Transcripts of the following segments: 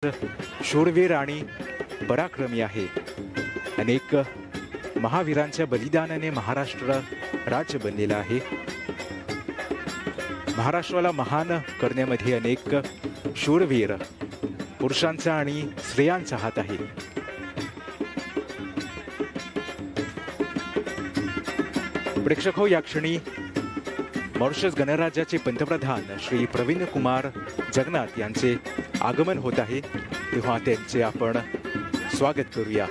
शूरवीर आणि पराक्रमी आहे। अनेक महावीरांच्या बलिदानाने महाराष्ट्र राज्य बनलेला आहे। महाराष्ट्राला महान करण्यामध्ये अनेक शूरवीर पुरुषांचा आणि स्त्रियांचा हात आहे। प्रेक्षक हो, या क्षणी मॉरिशस गणराज्याचे पंतप्रधान श्री प्रवीण कुमार जगन्नाथ यांचे आगमन होत आहे, तेव्हा त्यांचे आपण स्वागत करूया।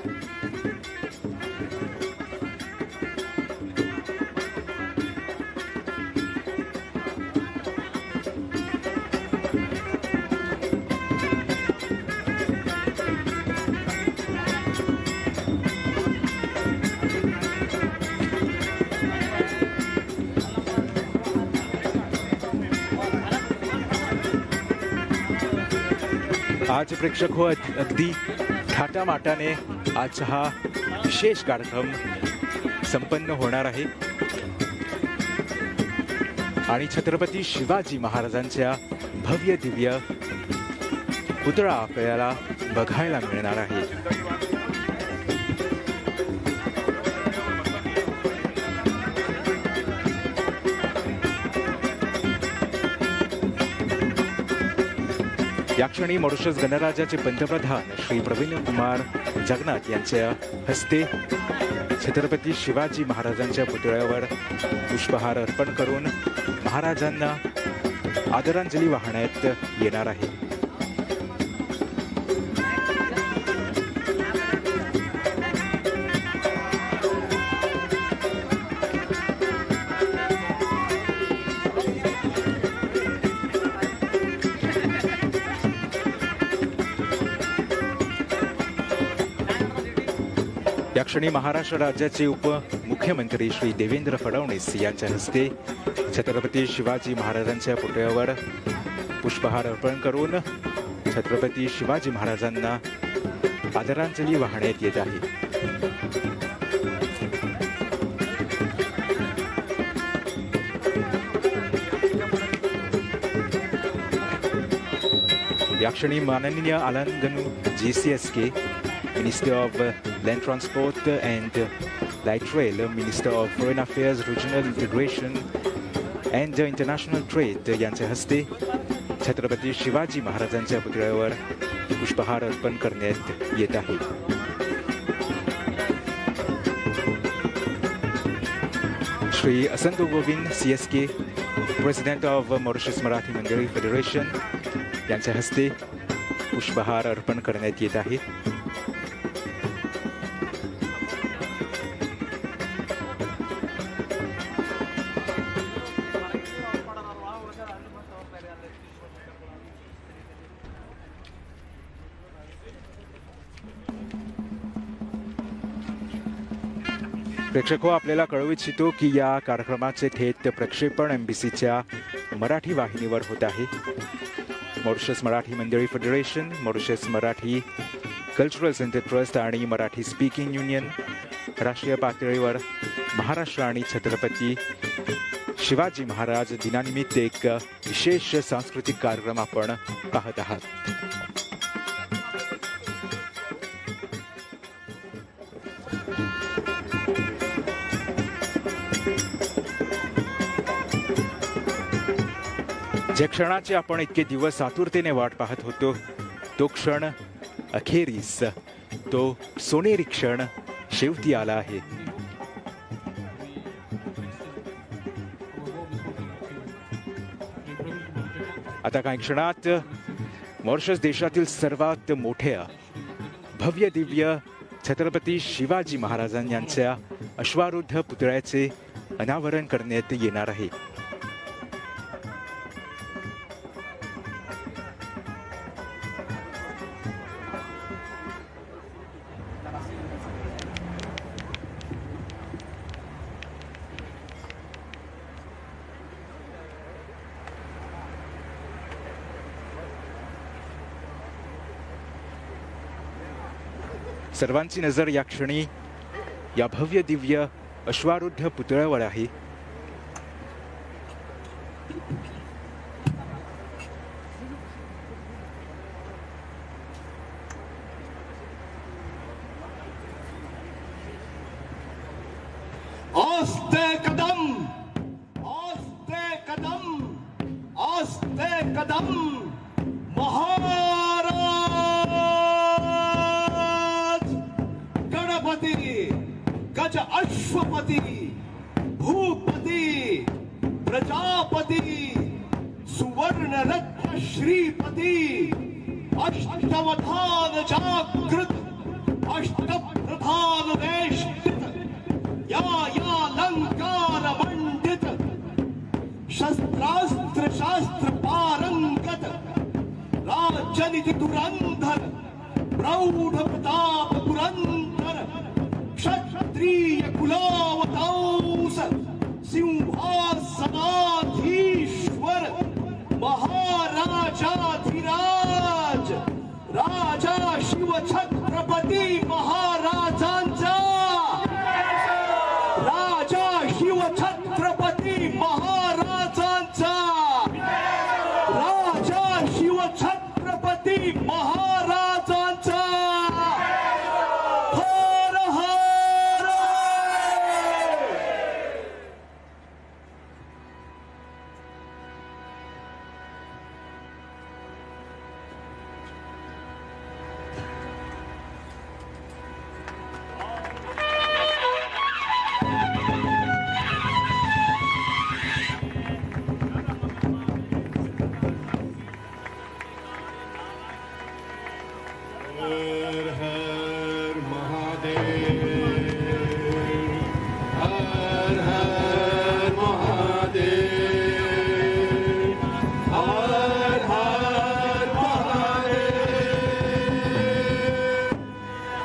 आज प्रेक्षक हो, अगदी थाटामाटाने आज हा विशेष कार्यक्रम संपन्न होणार आहे आणि छत्रपती शिवाजी महाराजांच्या भव्य दिव्य पुतळा आपल्याला बघायला मिळणार आहे। या क्षणी मॉरिशस गणराज्याचे पंतप्रधान श्री प्रवीण कुमार जगन्नाथ यांच्या हस्ते छत्रपती शिवाजी महाराजांच्या पुतळ्यावर पुष्पहार अर्पण करून महाराजांना आदरांजली वाहण्यात येणार आहे। या क्षणी महाराष्ट्र राज्याचे उपमुख्यमंत्री श्री देवेंद्र फडणवीस यांच्या हस्ते छत्रपती शिवाजी महाराजांच्या पुतळ्यावर पुष्पहार अर्पण करून छत्रपती शिवाजी महाराजांना आदरांजली वाहण्यात येत आहे। या क्षणी माननीय आलंगनू GCSK Minister of Land Transport and Light Rail, Minister of Foreign Affairs, Regional Integration and International Trade यांच्या हस्ते छत्रपती शिवाजी महाराजांच्या पुतळ्यावर पुष्पहार अर्पण करण्यात येत आहे। श्री असंत Govind CSK, President of Mauritius Marathi मंडळी फेडरेशन यांच्या हस्ते पुष्पहार अर्पण करण्यात येत आहे। प्रेक्षको, आपल्याला कळवू इच्छितो की या कार्यक्रमाचे थेट प्रक्षेपण MBCच्या मराठी वाहिनीवर होत आहे। मॉरिशस मराठी मंडळी federation, Mauritius Marathi cultural centre trust आणि मराठी स्पीकिंग युनियन राष्ट्रीय पातळीवर महाराष्ट्र आणि छत्रपती शिवाजी महाराज दिनानिमित्त एक विशेष सांस्कृतिक कार्यक्रम आपण पाहत आहात। ज्या क्षणाची आपण इतके दिवस आतुरतेने वाट पाहत होतो, तो क्षण अखेरीस, तो सोनेरी क्षण शेवटी आला आहे। आता काही क्षणात मॉरिशस देशातील सर्वात मोठ्या भव्य दिव्य छत्रपती शिवाजी महाराजांच्या अश्वारूढ पुतळ्याचे अनावरण करण्यात येणार आहे। सर्वांची नजर या क्षणी या भव्य दिव्य अश्वारूढ पुतळ्यावर आहे। पदम महाराज गणपती गज अश्वपती भूपती प्रजापती सुवर्ण रत्न श्रीपती अष्टवधान जागृत अष्टप्रधान वेष्टित या अलंकार मंडित शस्त्रास्त्र शास्त्र पारंगत राजनीति धुरंधर प्रौढ प्रताप पुरंदर क्षत्रिय कुलावतांस सिंहासनाधीश्वर महाराजाधिराज राजा शिव छत्रपती महाराजांचा राजा शिव छत्रपती महाराजांचा राजा शिव छत्रपती महाराजांचा हर हर हर हर महादेव हर हर महादेव हर हर महादेव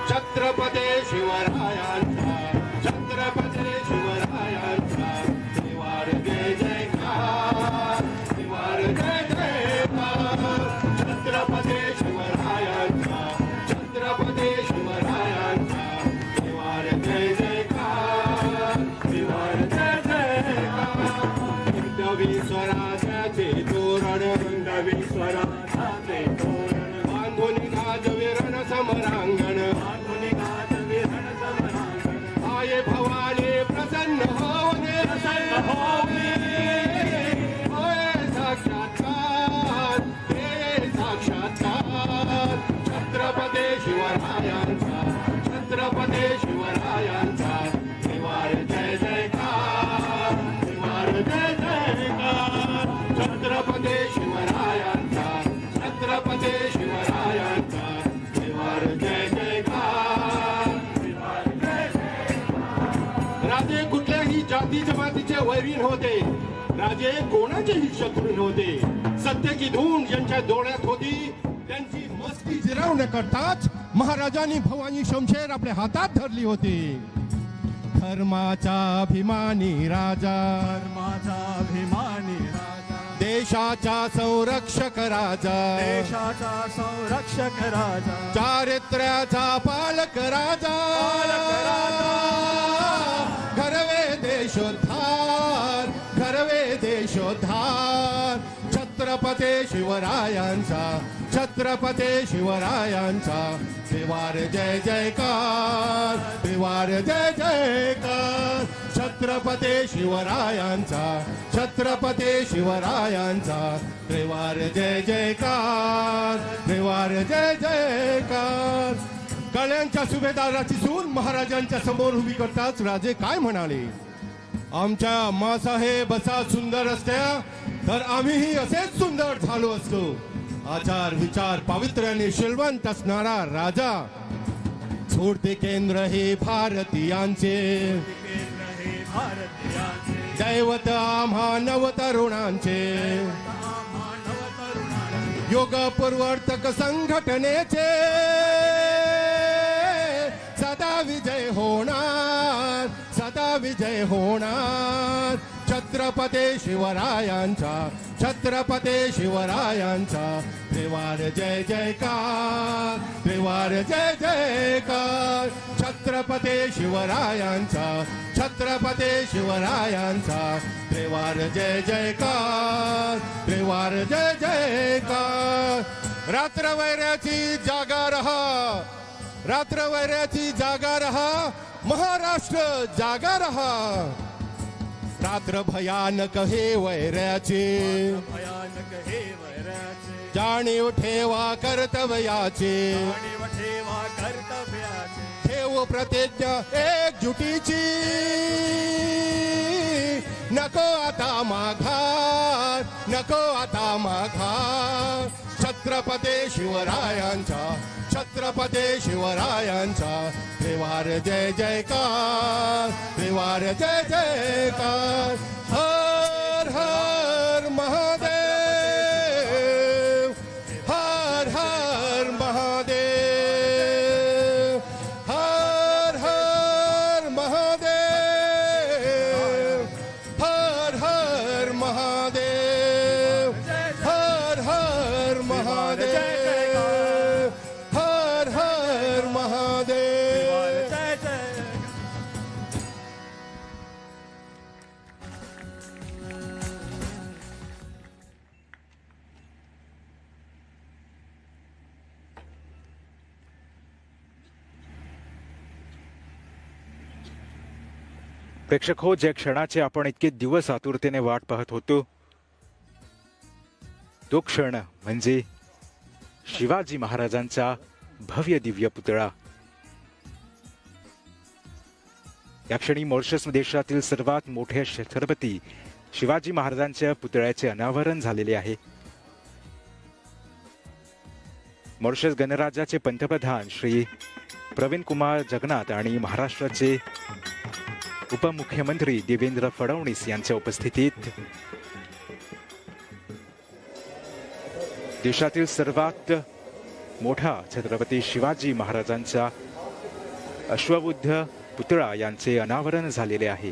छत्रपती शिवरायांचा छत्रपती शिवरायांचा त्रिवार जय जयकार त्रिवार जय जयकार छत्रपती शिवरायांचा छत्रपती शिवरायांचा त्रिवार जय जयकार त्रिवार जय जयकार हिंदवी स्वराज्याचे तोरण हिंदवी स्वराज्याचे तोरण बांधून गाजवे रण समरांगण बांधून गाजवे रण समरांगण आये भवानी प्रसन्न होणे होय साक्षात्कार हे साक्षात्कार छत्रपती शिवरायांचा छत्रपती शिवरायांचा त्रिवार जय जयकार त्रिवार जय जयकार छत्रपती शिवरायांचा छत्रपती शिवरायांचा त्रिवार जय जयकार त्रिवार जय जयकार राजे कुठल्याही जाती जमातीचे वैरी नव्हते राजे कोणाचेही शत्रू नव्हते सत्य की धून ज्यांच्या डोळ्यात होती त्यांची मस्ती जिरवण्याकरताच महाराजांनी भवानी शमशेर आपल्या हातात धरली होती धर्माचा अभिमानी राजा धर्माचा अभिमानी राजा देशाचा संरक्षक राजा देशाचा संरक्षक राजा चारित्र्याचा पालक राजा घरवे देशोद्धार घरवे देशोद्धार छत्रपती शिवरायांचा छत्रपती शिवरायांचा त्रिवार जय जयकार त्रिवार जय जयकार छत्रपती शिवरायांचा छत्रपती शिवरायांचा त्रिवार जय जयकार त्रिवार जय जयकार कळ्यांच्या सुभेदाराची सून महाराजांच्या समोर उभी करताच राजे काय म्हणाले आमच्या मासाहेब असा सुंदर असत्या तर आम्हीही असेच सुंदर झालो असतो आचार विचार पावित्र्याने शिलवंत असणारा राजा सोडते केंद्र हे भारतीयांचे दैवत आम्हा नवतरुणांचे योग प्रवर्तक संघटनेचे सदा विजय होणार सदा विजय होणार छत्रपती शिवरायांचा छत्रपती शिवरायांचा त्रिवार जय जयकार त्रिवार जय जयकार छत्रपती शिवरायांचा छत्रपती शिवरायांचा त्रिवार जय जयकार त्रिवार जय जयकार रात्रवैऱ्याची जागा रहा रात्रवैऱ्याची जागा रहा महाराष्ट्र जागा रहा रात्र भयानक हे वैऱ्याचे भयानक हे वैराचे जाणीव ठेवा कर्तव्याचे जाणीव ठेवा कर्तव्याचे ठेव प्रतिज्ञा एकजुटीची नको आता माघार नको आता माघार छत्रपती शिवरायांचा छत्रपती शिवरायांचा त्रिवार जय जयकार त्रिवार जय जयकार हर हर महादेव हर हर महादेव हर हर महादेव हर हर महादेव हर हर महादेव हर हर महादेव जय जय प्रेक्षक हो, ज्या क्षणाचे आपण इतके दिवस आतुरतेने वाट पाहत होतो तो क्षण म्हणजे शिवाजी महाराजांचा भव्य दिव्य पुतळा. या क्षणी मॉरिशस देशातील सर्वात मोठ्या छत्रपती शिवाजी महाराजांच्या पुतळ्याचे अनावरण झालेले आहे. मॉरिशस गणराज्याचे पंतप्रधान श्री प्रवीण कुमार जगन्नाथ आणि महाराष्ट्राचे उपमुख्यमंत्री देवेंद्र फडणवीस यांच्या उपस्थितीत देशातील सर्वात मोठा छत्रपती शिवाजी महाराजांचा अश्वबुद्ध पुतळा यांचे अनावरण झालेले आहे.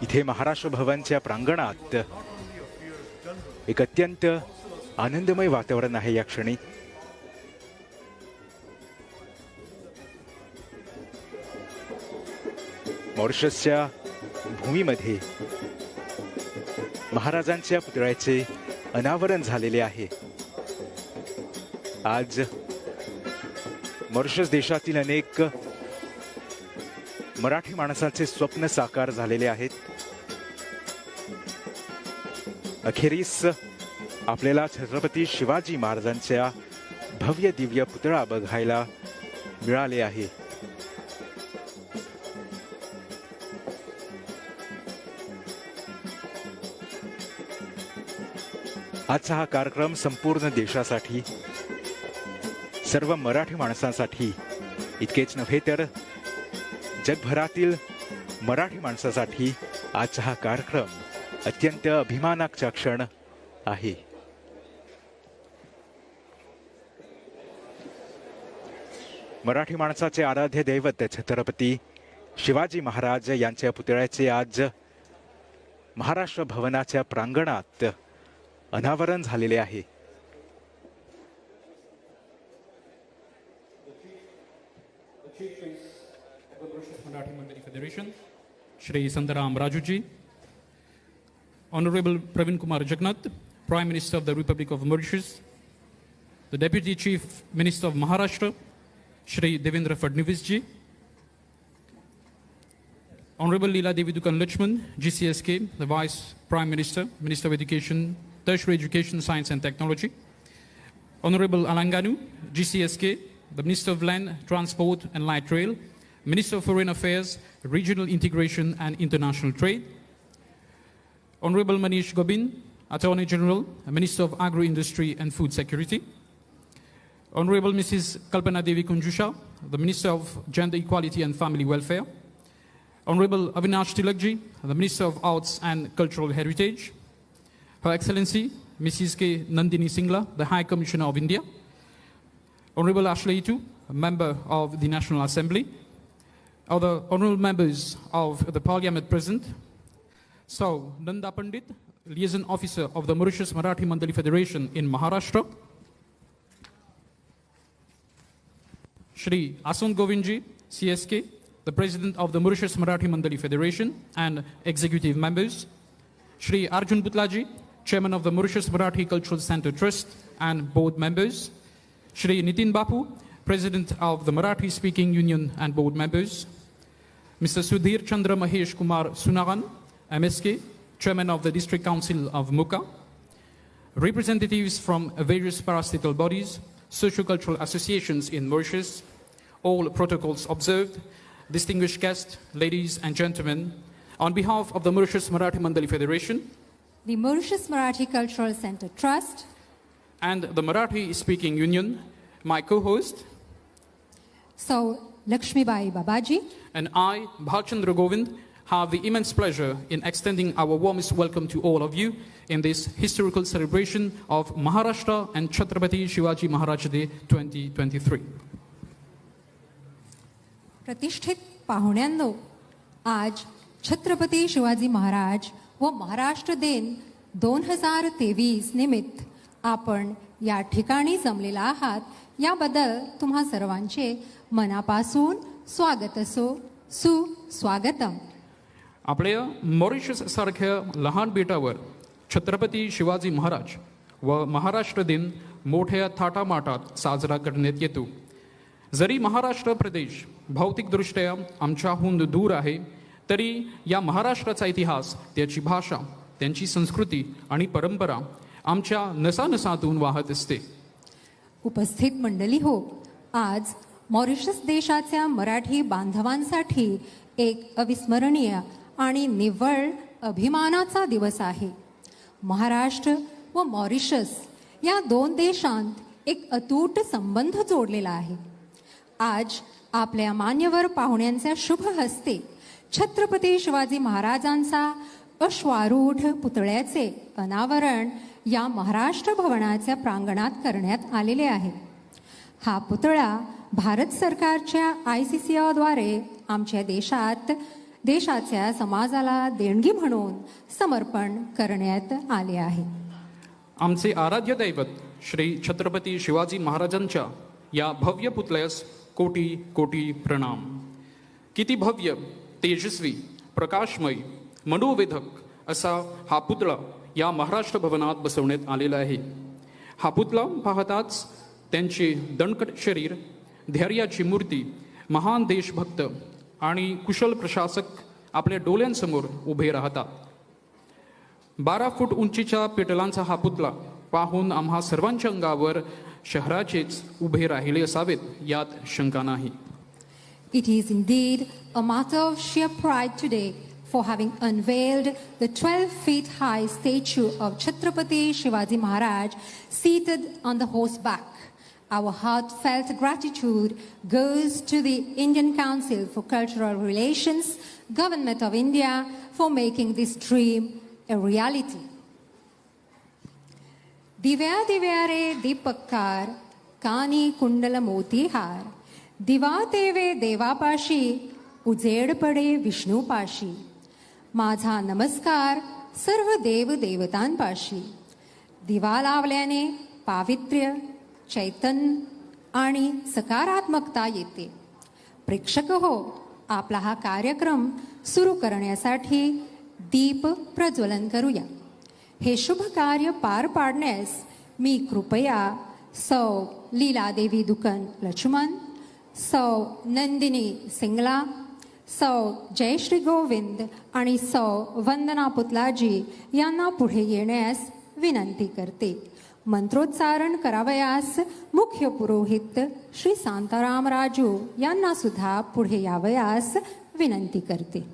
इथे महाराष्ट्र भवनच्या प्रांगणात एक अत्यंत आनंदमय वातावरण आहे. या क्षणी मॉरिशसच्या भूमीमध्ये महाराजांच्या पुतळ्याचे अनावरण झालेले आहे. आज मॉरिशस देशातील अनेक मराठी माणसांचे स्वप्न साकार झालेले आहेत. अखेरीस आपल्याला छत्रपती शिवाजी महाराजांच्या भव्य दिव्य पुतळा बघायला मिळाले आहे. आजचा हा कार्यक्रम संपूर्ण देशासाठी, सर्व मराठी माणसांसाठी इतकेच नव्हे तर जगभरातील मराठी माणसासाठी आजचा हा कार्यक्रम अत्यंत अभिमानाचा क्षण आहे. मराठी माणसाचे आराध्य दैवत छत्रपती शिवाजी महाराज यांच्या पुतळ्याचे आज महाराष्ट्र भवनाच्या प्रांगणात अनावरण झालेले आहे. Marathi Mandali Federation, Shri Sandaram Rajuji, Honorable Pravind Kumar Jugnauth, Prime Minister of the Republic of Mauritius, the Deputy Chief Minister of Maharashtra, Shri Devendra Fadnavis ji, Honorable Leela Devi Dukan Luchman, GCSK, the Vice Prime Minister, Minister of Education, Tertiary Education, Science and Technology, Honorable Alanganu, GCSK, the Minister of Land, Transport and Light Rail, Minister of Foreign Affairs, Regional Integration and International Trade, Honorable Manish Gobin, Attorney General, Minister of Agro-Industry and Food Security, Honorable Mrs. Kalpana Devi Kunjusha, the Minister of Gender Equality and Family Welfare, Honorable Avinash Tilakji, the Minister of Arts and Cultural Heritage, Her Excellency Mrs. K. Nandini Singla, the High Commissioner of India, Honorable Ashley Itu, a member of the National Assembly, other honorable members of the Parliament present, so Nanda Pandit, Liaison Officer of the Mauritius Marathi Mandali Federation in Maharashtra, Shri Asan Govindji, CSK, the President of the Mauritius Marathi Mandali Federation and executive members, Shri Arjun Butlaji, Chairman of the Mauritius Marathi Cultural Center Trust and board members, Shri Nitin Bapu, President of the Marathi Speaking Union and Board members, Mr. Sudhir Chandra Mahesh Kumar Sunaran, MSK, Chairman of the District Council of Muka, representatives from various parastatal bodies, sociocultural associations in Mauritius, all protocols observed, distinguished guests, ladies and gentlemen, on behalf of the Mauritius Marathi Mandali Federation, the Mauritius Marathi Cultural Center Trust, and the Marathi Speaking Union, my co-host, so Lakshmibai Babaji, and I, Bhalchandra Govind, have the immense pleasure in extending our warmest welcome to all of you in this historical celebration of Maharashtra and Chhatrapati Shivaji Maharaj Day 2023. प्रतिष्ठित पाहुण्यांनो, आज छत्रपती शिवाजी महाराज व महाराष्ट्र दिन 2023 निमित्त आपण या ठिकाणी जमलेला आहात, याबद्दल तुम्हा सर्वांचे मनापासून स्वागत असो, सुस्वागतम. आपल्या मॉरिशस सारख्या लहान बेटावर छत्रपती शिवाजी महाराज व महाराष्ट्र दिन मोठ्या थाटामाटात साजरा करण्यात येतो. जरी महाराष्ट्र प्रदेश भौतिकदृष्ट्या आमच्याहून दूर आहे, तरी या महाराष्ट्राचा इतिहास, त्याची भाषा, त्यांची संस्कृती आणि परंपरा आमच्या नसानसातून वाहत असते. उपस्थित मंडळी हो, आज मॉरिशस देशाच्या मराठी बांधवांसाठी एक अविस्मरणीय आणि निव्वळ अभिमानाचा दिवस आहे. महाराष्ट्र व मॉरिशस या दोन देशांत एक अतूट संबंध जोडलेला आहे. आज आपल्या मान्यवर पाहुण्यांच्या शुभ हस्ते छत्रपती शिवाजी महाराजांचा अश्वारूढ पुतळ्याचे अनावरण या महाराष्ट्र भवनाच्या प्रांगणात करण्यात आलेले आहे. हा पुतळा भारत सरकारच्या ICCद्वारे आमच्या देशाच्या समाजाला देणगी म्हणून समर्पण करण्यात आले आहे. आमचे आराध्य दैवत श्री छत्रपती शिवाजी महाराजांच्या या भव्य पुतळ्यास कोटी कोटी प्रणाम. किती भव्य, तेजस्वी, प्रकाशमय, मनोवेधक असा हा पुतळा या महाराष्ट्र भवनात बसवण्यात आलेला आहे. हा पुतळा पाहताच त्यांचे दणकट शरीर, धैर्याची मूर्ती, महान देशभक्त आणि कुशल प्रशासक आपल्या डोळ्यांसमोर उभे राहतात. 12 फूट उंचीच्या पेटलांचा हा पुतळा पाहून आम्हा सर्वांच्या अंगावर शहराचेच उभे राहिले असावेत यात शंका नाही. It is indeed a matter of sheer pride today for having unveiled the 12 feet high statue of Chhatrapati Shivaji Maharaj seated on the horseback. Our heartfelt gratitude goes to the Indian Council for Cultural Relations, Government of India, for making this dream a reality. Divya Divya रे दीपकार, कानी कुंडल मोतीहार, दिवा तेवे देवापाशी, उजेड पडे विष्णूपाशी. माझा नमस्कार सर्व देव देवतांपाशी. दिवा लावल्याने पावित्र्य, चैतन्य आणि सकारात्मकता येते. प्रेक्षक हो, आपला हा कार्यक्रम सुरू करण्यासाठी दीप प्रज्वलन करूया. हे शुभ कार्य पार पाडण्यास मी कृपया सौ लीलादेवी दुकन लक्ष्मण, सौ नंदिनी सिंगला, सौ जयश्री गोविंद आणि सौ वंदना पुतलाजी यांना पुढे येण्यास विनंती करते. मंत्रोच्चारण करावयास मुख्य पुरोहित श्री शांताराम राजू यांना सुद्धा पुढे यावयास विनंती करते.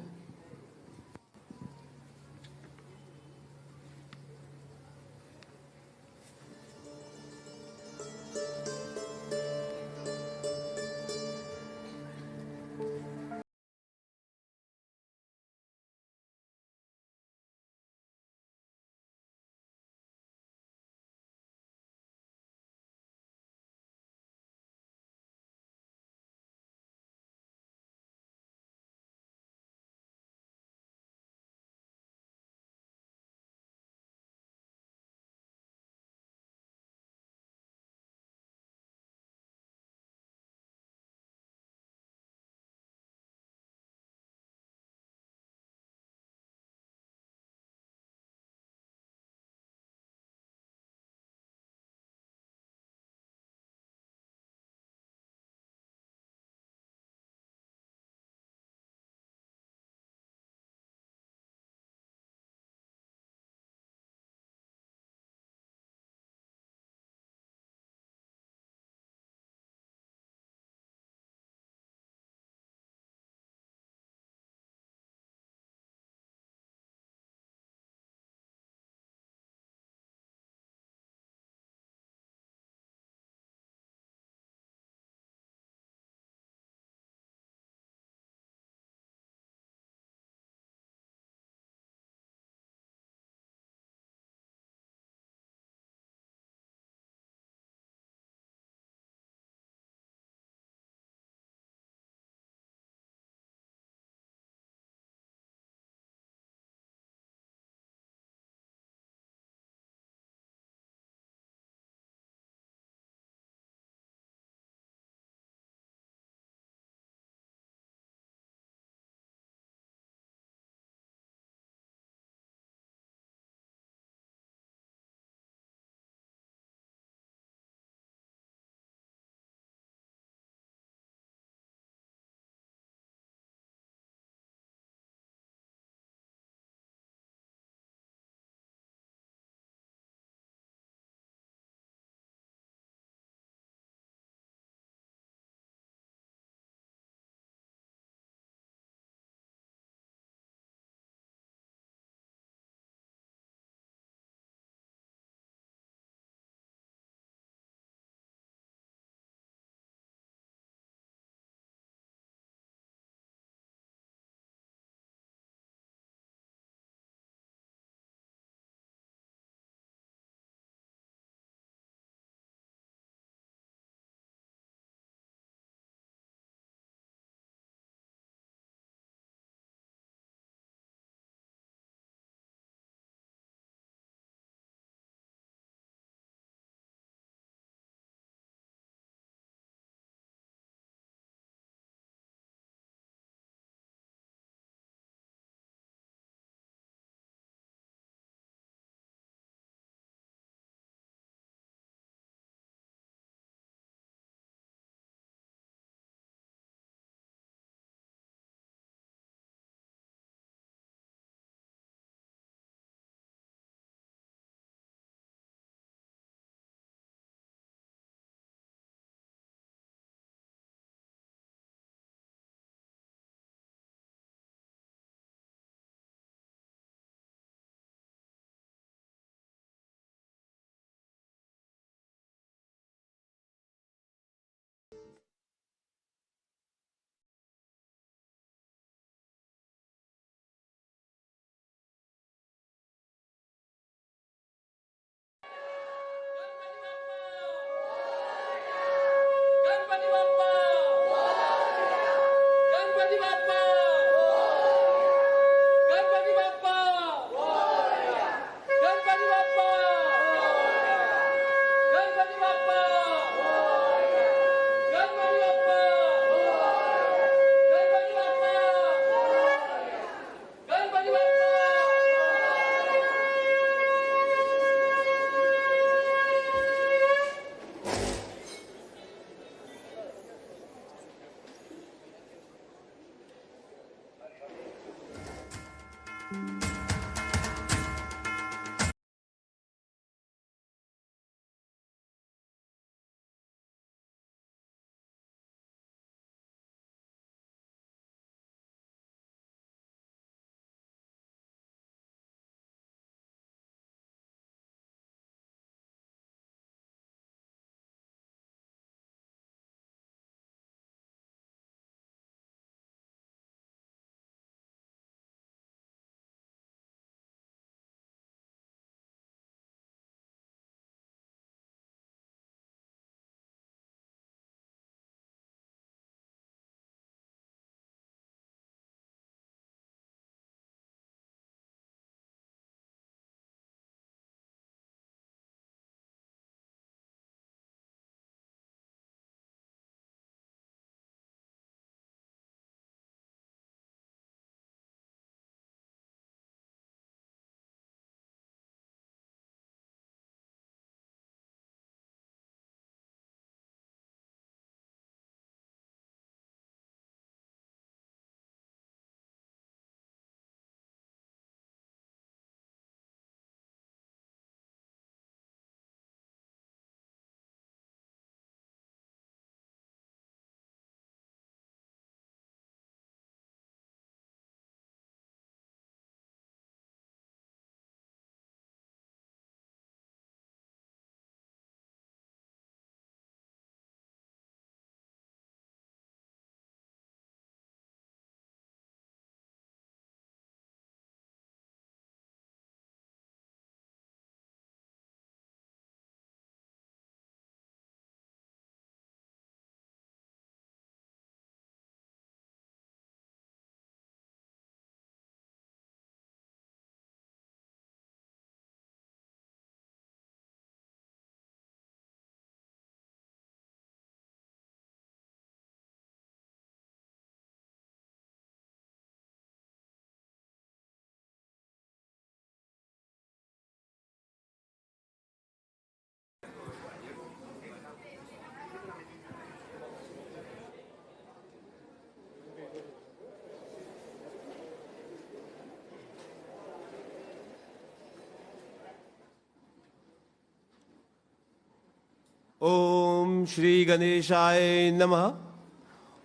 Om Shri Ganeshaya Namaha.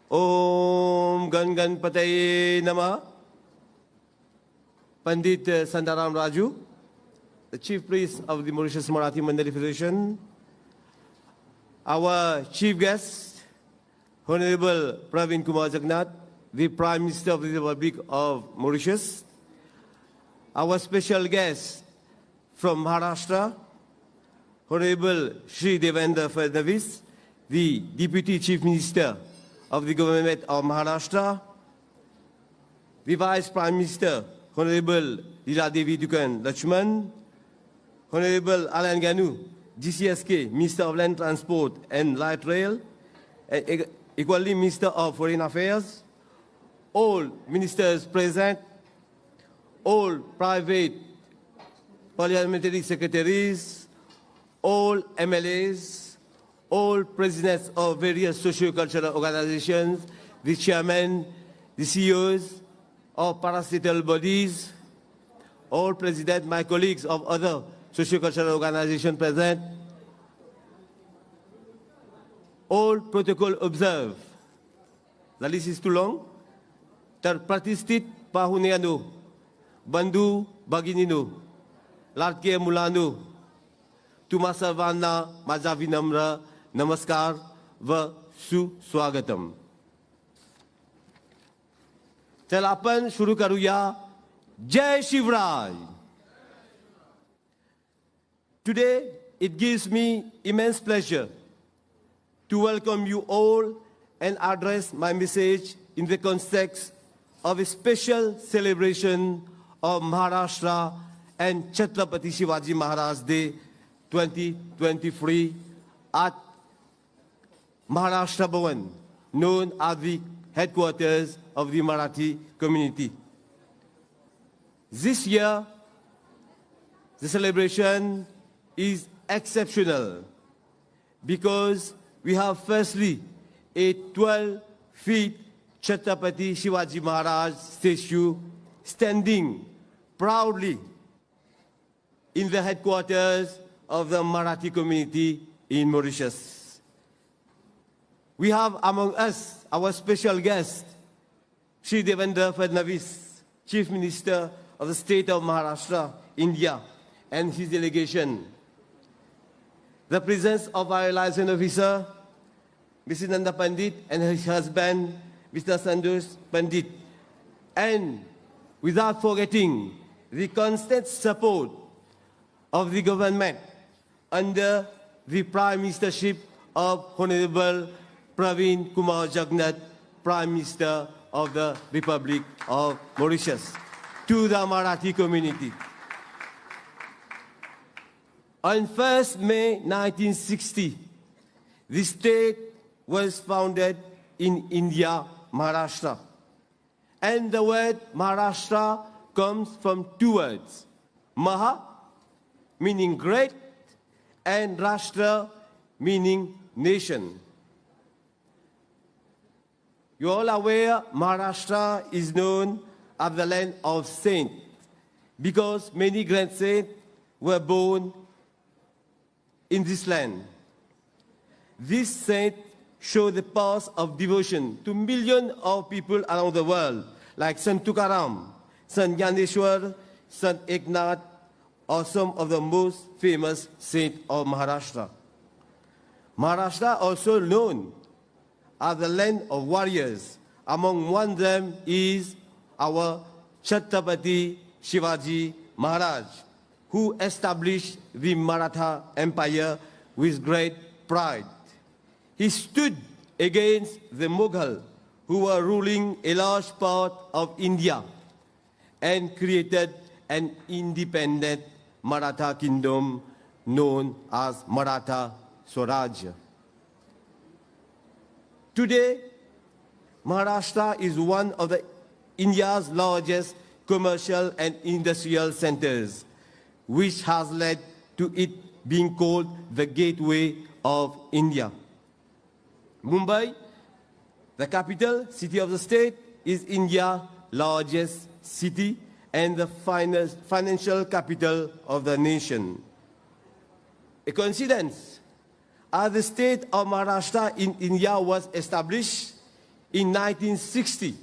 Om Ganpataye Namaha. Pandit Sandaram Raju, the Chief Priest of the Mauritius Marathi Mandali Federation, our Chief Guest, Honorable Pravind Jugnauth, the Prime Minister of the Republic of Mauritius, our special guest from Maharashtra, Honorable Shri Devendra Fadnavis, the Deputy Chief Minister of the Government of Maharashtra, the Vice Prime Minister, Honorable Leela Devi Dukan Lakshman, Honorable Alanganu, GCSK, Minister of Land Transport and Light Rail, and equally Minister of Foreign Affairs, all ministers present, all private parliamentary secretaries, all MLAs, all presidents of various socio-cultural organizations, the chairmen, the CEOs of parastatal bodies, all presidents, my colleagues of other socio-cultural organizations present, all protocol observed. The list is too long. Terpratistit pahuneanu, bandu bagininu, larke mulanu, tumasavana majavinamra, namaskar va suswagatam. चला आपण सुरू करूया. जय Shivrai. Today it gives me immense pleasure to welcome you all and address my message in the context of a special celebration of Maharashtra and Chhatrapati Shivaji Maharaj Day 2023 at Maharashtra Bhavan, known as the headquarters of the Marathi community. This year, the celebration is exceptional because we have firstly a 12-feet Chhatrapati Shivaji Maharaj statue standing proudly in the headquarters of the Marathi community in Mauritius. We have among us our special guest, Shri Devendra Fadnavis, Chief Minister of the State of Maharashtra, India, and his delegation. The presence of our liaison officer, Mrs. Nanda Pandit, and his husband, Mr. Sandosh Pandit, and without forgetting the constant support of the government under the Prime Ministership of Honorable Pravind Jugnauth, Prime Minister of the Republic of Mauritius, to the Marathi community. On 1st May 1960, the state was founded in India, Maharashtra. And the word Maharashtra comes from two words, Maha, meaning great, and Rashtra, meaning nation. You all aware Maharashtra is known as the land of saints because many great saints were born in this land. These saints show the path of devotion to millions of people around the world, like Sant Tukaram, Sant Gyaneshwar, Sant Eknath, or some of the most famous saints of Maharashtra. Maharashtra also known as the land of warriors. Among one of them is our Chhatrapati Shivaji Maharaj, who established the Maratha Empire with great pride. He stood against the Mughal, who were ruling a large part of India, and created an independent Maratha kingdom known as Maratha Swaraj. Today, Maharashtra is one of India's largest commercial and industrial centers, which has led to it being called the gateway of India. Mumbai, the capital city of the state, is India's largest city and the financial capital of the nation. A coincidence? as the state of Maharashtra in India was established in 1960.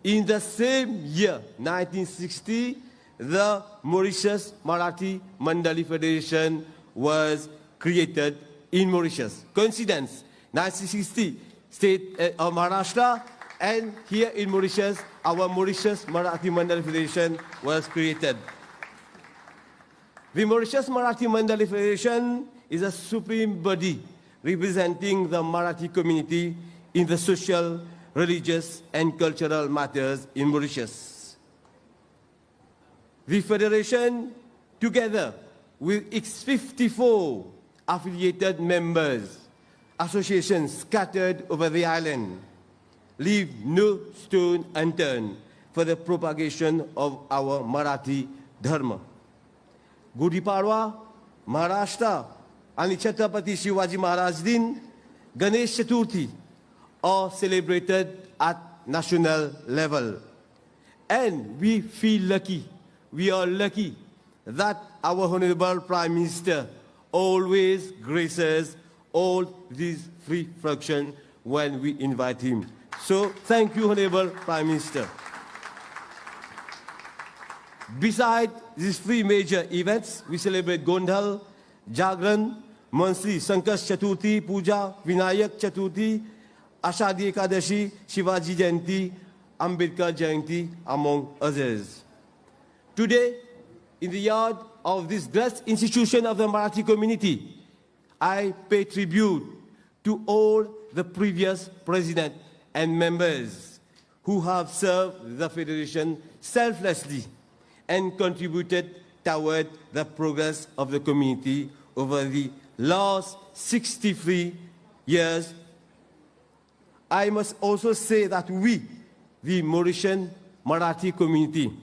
In the same year, 1960, the Mauritius Marathi Mandali Federation was created in Mauritius. Coincidence, 1960, state of Maharashtra, and here in Mauritius, our Mauritius Marathi Mandali Federation was created. The Mauritius Marathi Mandali Federation is a supreme body representing the Marathi community in the social, religious, and cultural matters in Mauritius. The Federation, together with its 54 affiliated members, associations scattered over the island, leave no stone unturned for the propagation of our Marathi Dharma. Gudi Padwa, Maharashtra, and Chhatrapati Shivaji Maharaj Din, Ganesh Chaturthi are celebrated at national level. And we feel lucky, we are lucky that our Honorable Prime Minister always graces all these free functions when we invite him. So thank you, Honorable Prime Minister. Besides these three major events, we celebrate Gondal, Jagran, monthly Sankash Chaturthi, Puja, Vinayak Chaturthi, Ashadi Ekadashi, Shivaji Jayanti, Ambedkar Jayanti, among others. Today, in the yard of this great institution of the Marathi community, I pay tribute to all the previous presidents and members who have served the Federation selflessly and contributed toward the progress of the community over the last 63 years. I must also say that we, the Mauritian Marathi community,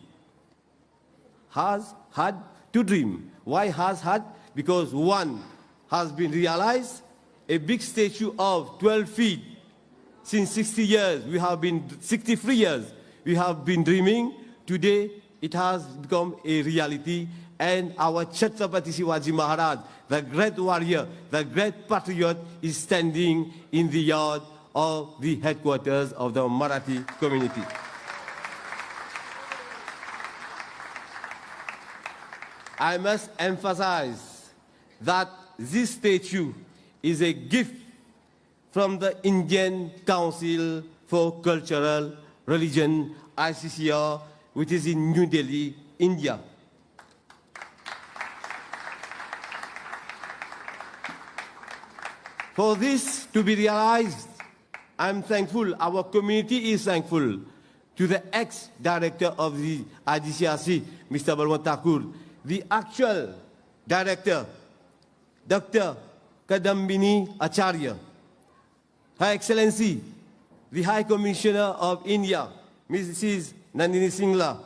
has had to dream. Why has had? Because one has been realized, a big statue of 12 feet. Since 60 years, 63 years, we have been dreaming. Today, it has become a reality, and our Chhatrapati Shivaji Maharaj, the great warrior, the great patriot, is standing in the yard of the headquarters of the Marathi community. I must emphasize that this statue is a gift from the Indian Council for Cultural Religion, ICCR, which is in New Delhi, India. For this to be realized, I'm thankful, our community is thankful to the ex-director of the IDCRC, Mr. Balwant Thakur, the actual director, Dr. Kadambini Acharya, Her Excellency, the High Commissioner of India, Mrs. Nandini Singla,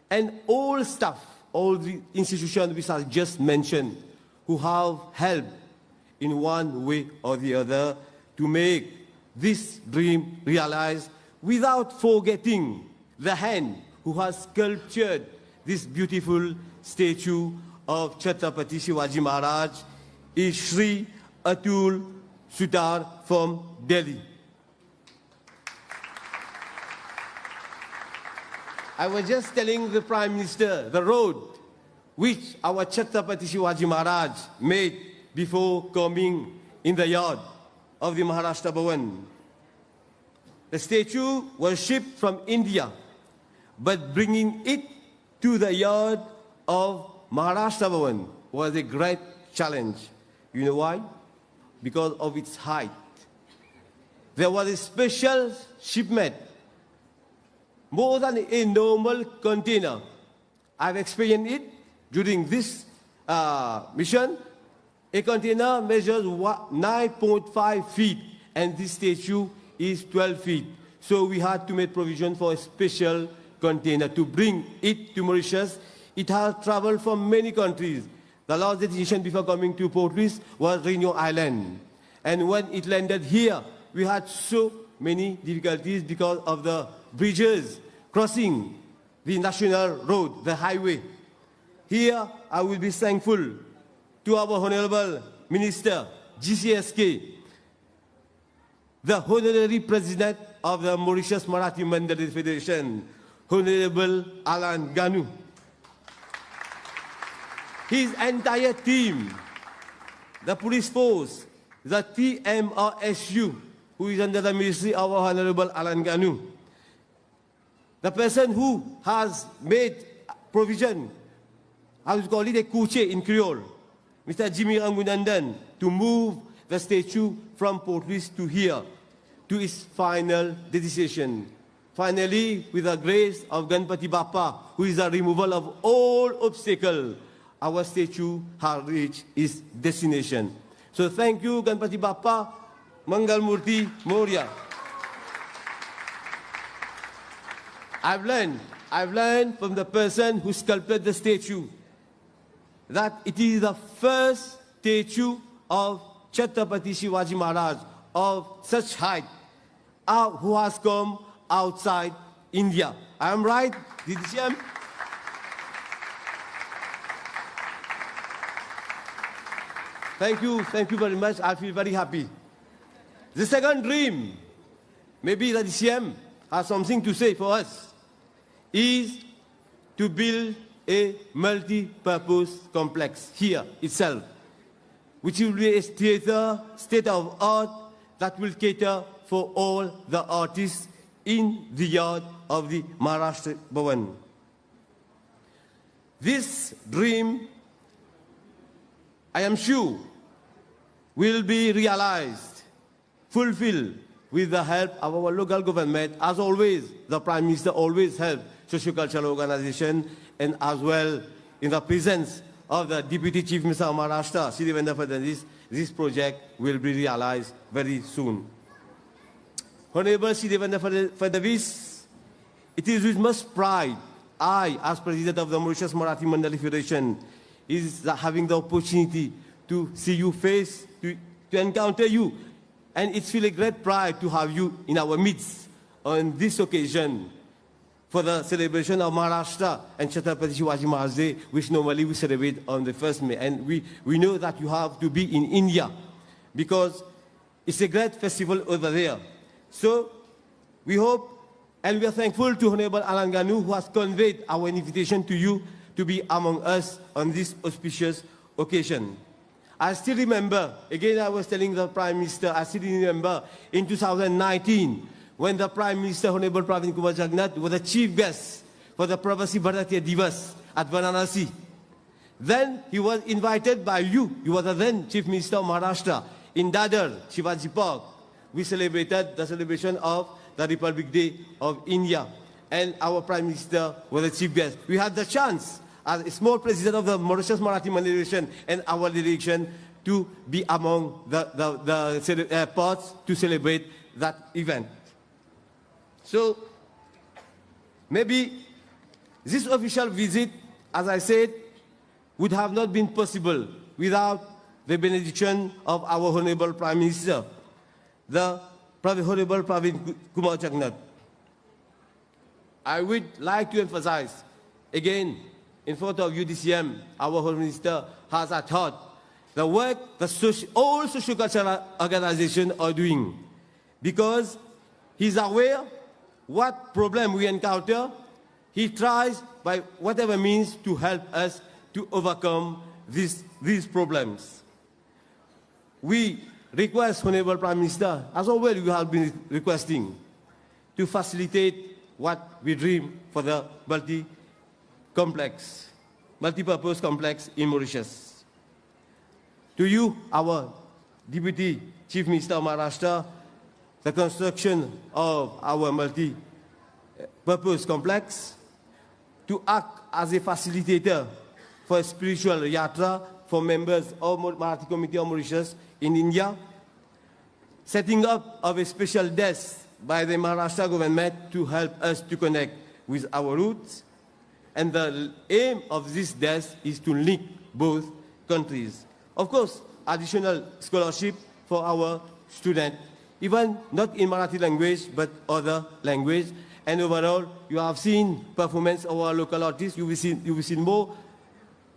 and all staff, all the institutions which I just mentioned, who have helped in one way or the other to make this dream realized, without forgetting the hand who has sculptured this beautiful statue of Chhatrapati Shivaji Maharaj, is Shri Atul Sutar from Delhi. I was just telling the Prime Minister the road which our Chhatrapati Shivaji Maharaj made before coming in the yard of the Maharashtra Bhavan. The statue was shipped from India, but bringing it to the yard of Maharashtra Bhavan was a great challenge. You know why? Because of its height. There was a special shipment, more than a normal container. I've experienced it during this mission. A container measures 9.5 feet, and this statue is 12 feet. So we had to make provision for a special container to bring it to Mauritius. It has traveled from many countries. The last destination before coming to Port Louis was Réunion Island. And when it landed here, we had so many difficulties because of the bridges crossing the national road, the highway. Here, I will be thankful to our Honorable Minister, GCSK, the Honorary President of the Mauritius Marathi Mandali Federation, Honorable Alan Ganu. His entire team, the police force, the TMRSU, who is under the ministry of Honorable Alan Ganu. The person who has made provision, I would call it a kuche in Creole, Mr. Jimmy Rangunandan, to move the statue from Port Louis to here, to its final destination. Finally, with the grace of Ganpati Bappa, who is the removal of all obstacles, our statue has reached its destination. So thank you, Ganpati Bappa, Mangal Murti, Moria. I've learned from the person who sculpted the statue that it is the first statue of Chhatrapati Shivaji Maharaj of such height who has come outside India. I am right, DDCM? Thank you very much. I feel very happy. The second dream, maybe the DCM has something to say for us, is to build a multi-purpose complex here itself, which will be a theater, state of art, that will cater for all the artists in the yard of the Maharashtra Bhavan. This dream, I am sure, will be realized, fulfilled with the help of our local government. As always, the Prime Minister always helps socio-cultural organizations, and as well in the presence of the Deputy Chief Minister of Maharashtra, Shri Devendra Fadnavis, this project will be realized very soon. Honorable Shri Devendra Fadnavis, it is with much pride I, as President of the Mauritius Marathi Mandali Federation, is having the opportunity to see you face, to encounter you. And it's really a great pride to have you in our midst on this occasion for the celebration of Maharashtra and Chhatrapati Shivaji Maharaj Day, which normally we celebrate on the 1st May. And we know that you have to be in India because it's a great festival over there. So we hope and we are thankful to Honorable Alan Ganu, who has conveyed our invitation to you to be among us on this auspicious occasion. I still remember, again I was telling the Prime Minister, I still remember in 2019, when the Prime Minister, Honorable Pravind Jugnauth, was the chief guest for the Pravasi Bharatiya Divas at Varanasi. Then he was invited by you, you were the then Chief Minister of Maharashtra, in Dadar, Shivaji Park. We celebrated the celebration of the Republic Day of India, and our Prime Minister was the chief guest. We had the chance, as a small president of the Mauritius Marathi Mandali Federation and our delegation, to be among the parts to celebrate that event. So, maybe this official visit, as I said, would have not been possible without the benediction of our Honorable Prime Minister, the Honorable Pravind Jugnauth. I would like to emphasize, again, in front of UDCM, our Home Minister has at heart the work all socio-cultural organizations are doing, because he's aware what problem we encounter. He tries by whatever means to help us to overcome these problems. We request Honorable Prime Minister, as always you have been requesting, to facilitate what we dream for the multi-purpose complex in Mauritius. To you, our Deputy Chief Minister of Maharashtra, the construction of our multi-purpose complex, to act as a facilitator for spiritual yatra for members of Marathi Committee of Mauritius in India, setting up of a special desk by the Maharashtra government to help us to connect with our roots. And the aim of this desk is to link both countries. Of course, additional scholarship for our students, even not in Marathi language, but other language. And overall, you have seen performance of our local artists. You will see more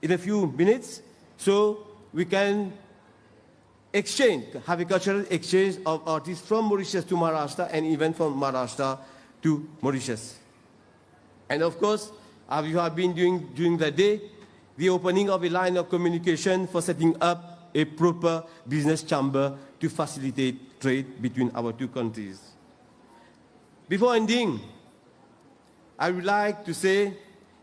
in a few minutes. So we can exchange, have a cultural exchange of artists from Mauritius to Maharashtra and even from Maharashtra to Mauritius. And of course, as you have been doing during the day, the opening of a line of communication for setting up a proper business chamber to facilitate trade between our two countries. Before ending, I would like to say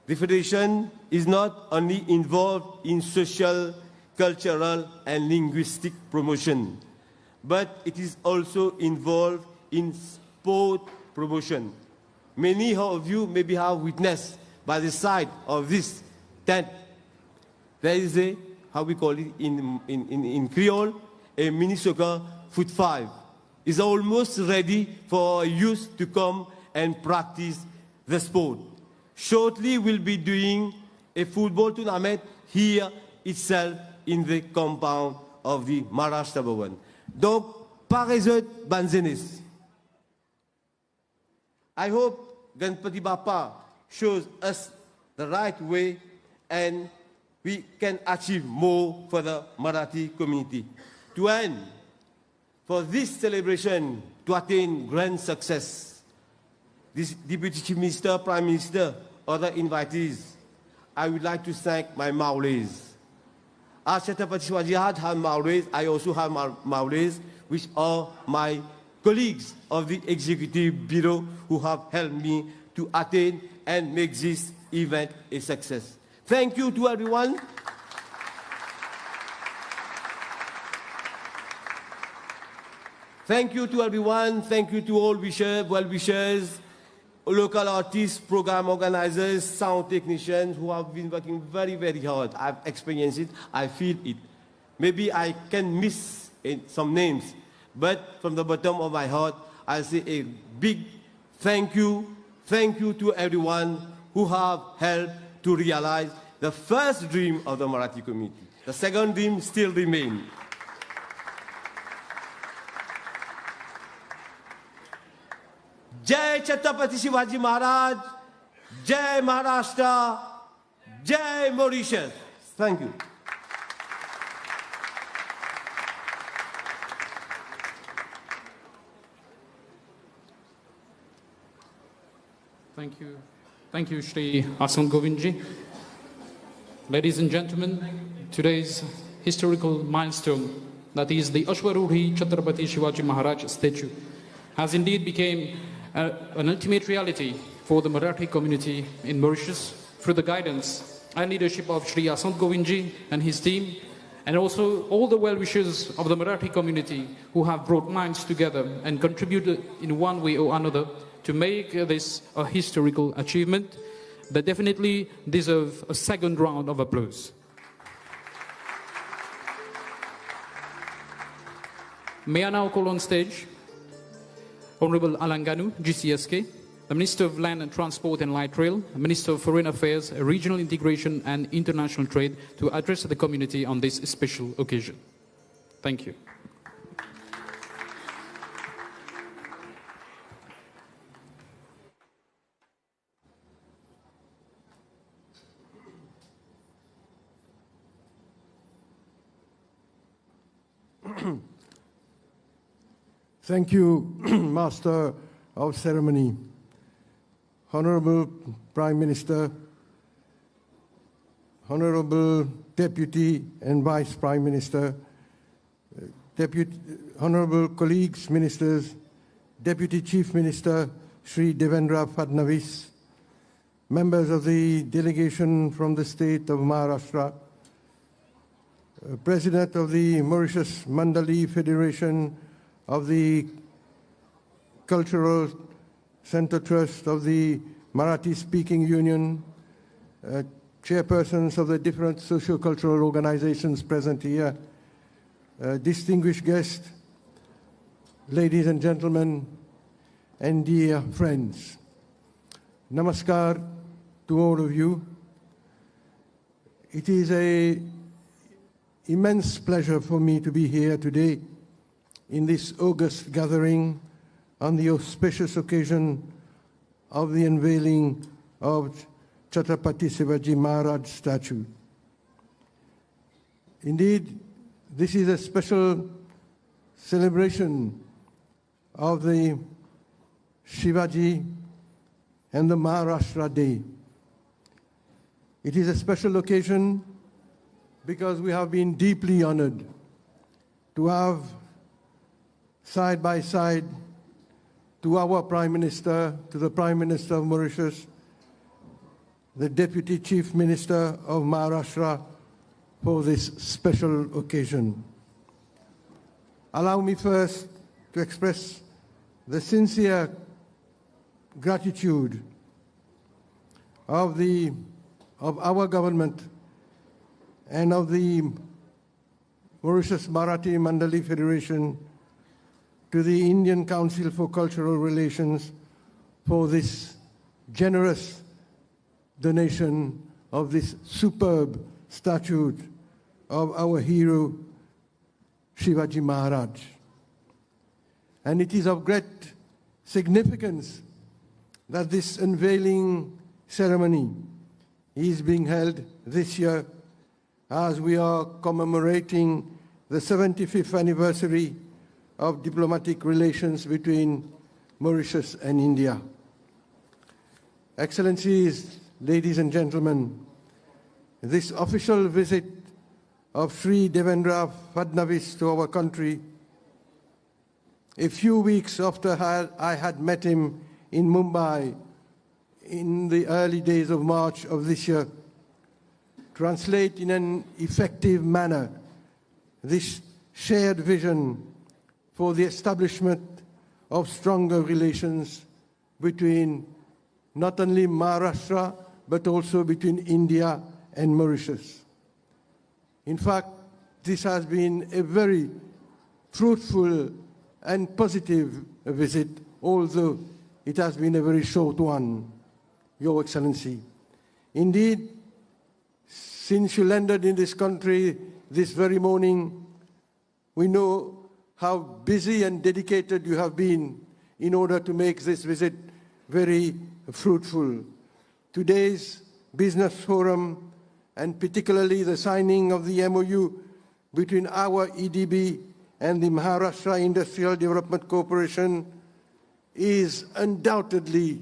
the Federation is not only involved in social, cultural, and linguistic promotion, but it is also involved in sport promotion. Many of you maybe have witnessed by the side of this tent, there is a, how we call it in Creole, a mini soccer foot 5. It's almost ready for youth to come and practice the sport. Shortly, we'll be doing a football tournament here itself in the compound of the Maharashtra Bhavan. Donc, parezot banzenis. I hope Ganpati Bappa shows us the right way and we can achieve more for the Marathi community. To end, for this celebration to attain grand success, this Deputy Chief Minister, Prime Minister, other invitees, I would like to thank my Maulays. As Chhatrapati Shivaji had Maulays, I also have Maulays, which are my colleagues of the Executive Bureau who have helped me to attain and make this event a success. Thank you to everyone. Thank you to everyone. Thank you to all well-wishers, local artists, program organizers, sound technicians who have been working very, very hard. I've experienced it. I feel it. Maybe I can miss some names, but from the bottom of my heart, I say a big thank you. Thank you to everyone who have helped to realize the first dream of the Marathi community. The second dream still remains. Jai Chhatrapati Shivaji Maharaj, Jai Maharashtra, Jai Mauritius. Thank you. Thank you. Thank you, Shri Asant Govindji. Ladies and gentlemen, today's historical milestone, that is the Ashwarudhi Chhatrapati Shivaji Maharaj statue, has indeed become an ultimate reality for the Marathi community in Mauritius through the guidance and leadership of Shri Asant Govindji and his team, and also all the well-wishers of the Marathi community who have brought minds together and contributed in one way or another to make this a historical achievement that definitely deserve a second round of applause. May I now call on stage Honorable Alanganu, GCSK, the Minister of Land and Transport and Light Rail, Minister of Foreign Affairs, Regional Integration and International Trade, to address the community on this special occasion. Thank you. Thank you, Master of Ceremony. Honorable Prime Minister, Honorable Deputy and Vice Prime Minister, Honorable colleagues, Ministers, Deputy Chief Minister, Shri Devendra Fadnavis, members of the delegation from the state of Maharashtra, President of the Mauritius Mandali Federation of the Cultural Center Trust of the Marathi Speaking Union, chairpersons of the different socio-cultural organizations present here, distinguished guests, ladies and gentlemen, and dear friends. Namaskar to all of you. It is an immense pleasure for me to be here today in this august gathering on the auspicious occasion of the unveiling of Chhatrapati Shivaji Maharaj statue. Indeed, this is a special celebration of the Shivaji and the Maharashtra Day. It is a special occasion because we have been deeply honored to have side by side to our Prime Minister, to the Prime Minister of Mauritius, the Deputy Chief Minister of Maharashtra for this special occasion. Allow me first to express the sincere gratitude of our government and of the Mauritius Marathi Mandali Federation to the Indian Council for Cultural Relations for this generous donation of this superb statue of our hero Shivaji Maharaj. And it is of great significance that this unveiling ceremony is being held this year as we are commemorating the 75th anniversary of diplomatic relations between Mauritius and India. Excellencies, ladies and gentlemen, this official visit of Sri Devendra Fadnavis to our country, a few weeks after I had met him in Mumbai in the early days of March of this year, translate in an effective manner this shared vision for the establishment of stronger relations between not only Maharashtra, but also between India and Mauritius. In fact, this has been a very fruitful and positive visit, although it has been a very short one, Your Excellency. Indeed, since you landed in this country this very morning, we know how busy and dedicated you have been in order to make this visit very fruitful. Today's business forum, and particularly the signing of the MOU between our EDB and the Maharashtra Industrial Development Corporation, is undoubtedly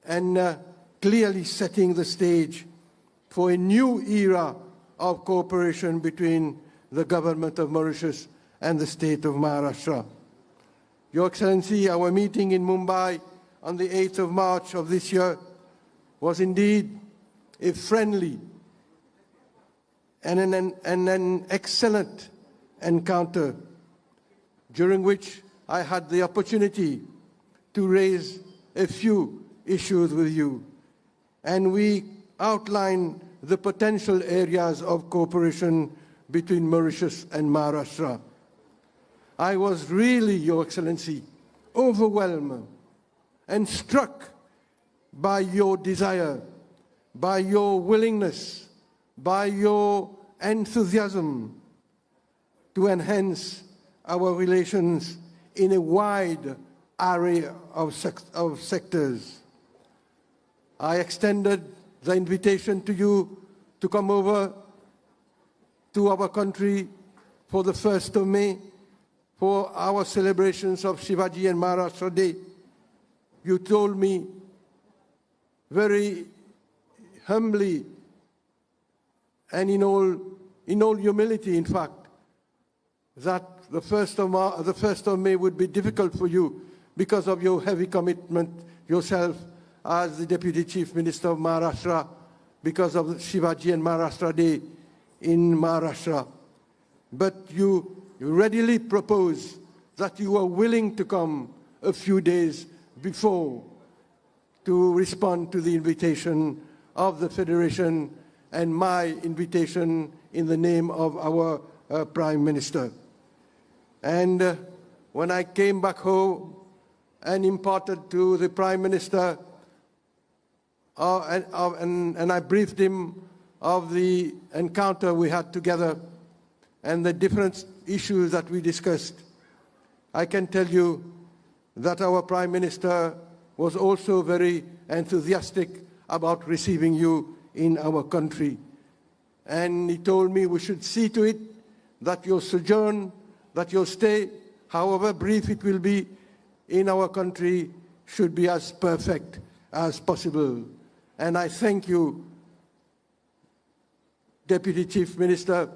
and clearly setting the stage for a new era of cooperation between the government of Mauritius and the state of Maharashtra. Your Excellency, our meeting in Mumbai on the 8th of March of this year was indeed a friendly and an excellent encounter, during which I had the opportunity to raise a few issues with you. And we outlined the potential areas of cooperation between Mauritius and Maharashtra. I was really, Your Excellency, overwhelmed and struck by your desire, by your willingness, by your enthusiasm to enhance our relations in a wide array of sectors. I extended the invitation to you to come over to our country for the 1st of May for our celebrations of Shivaji and Maharashtra Day. You told me very humbly and in all humility, in fact, that the 1st of May would be difficult for you because of your heavy commitment yourself as the Deputy Chief Minister of Maharashtra, because of Shivaji and Maharashtra Day in Maharashtra. But you readily proposed that you were willing to come a few days before to respond to the invitation of the Federation and my invitation in the name of our Prime Minister. And when I came back home and imparted to the Prime Minister and I briefed him of the encounter we had together and the different issues that we discussed, I can tell you that our Prime Minister was also very enthusiastic about receiving you in our country. And he told me we should see to it that your sojourn that your stay, however brief it will be, in our country should be as perfect as possible. And I thank you, Deputy Chief Minister,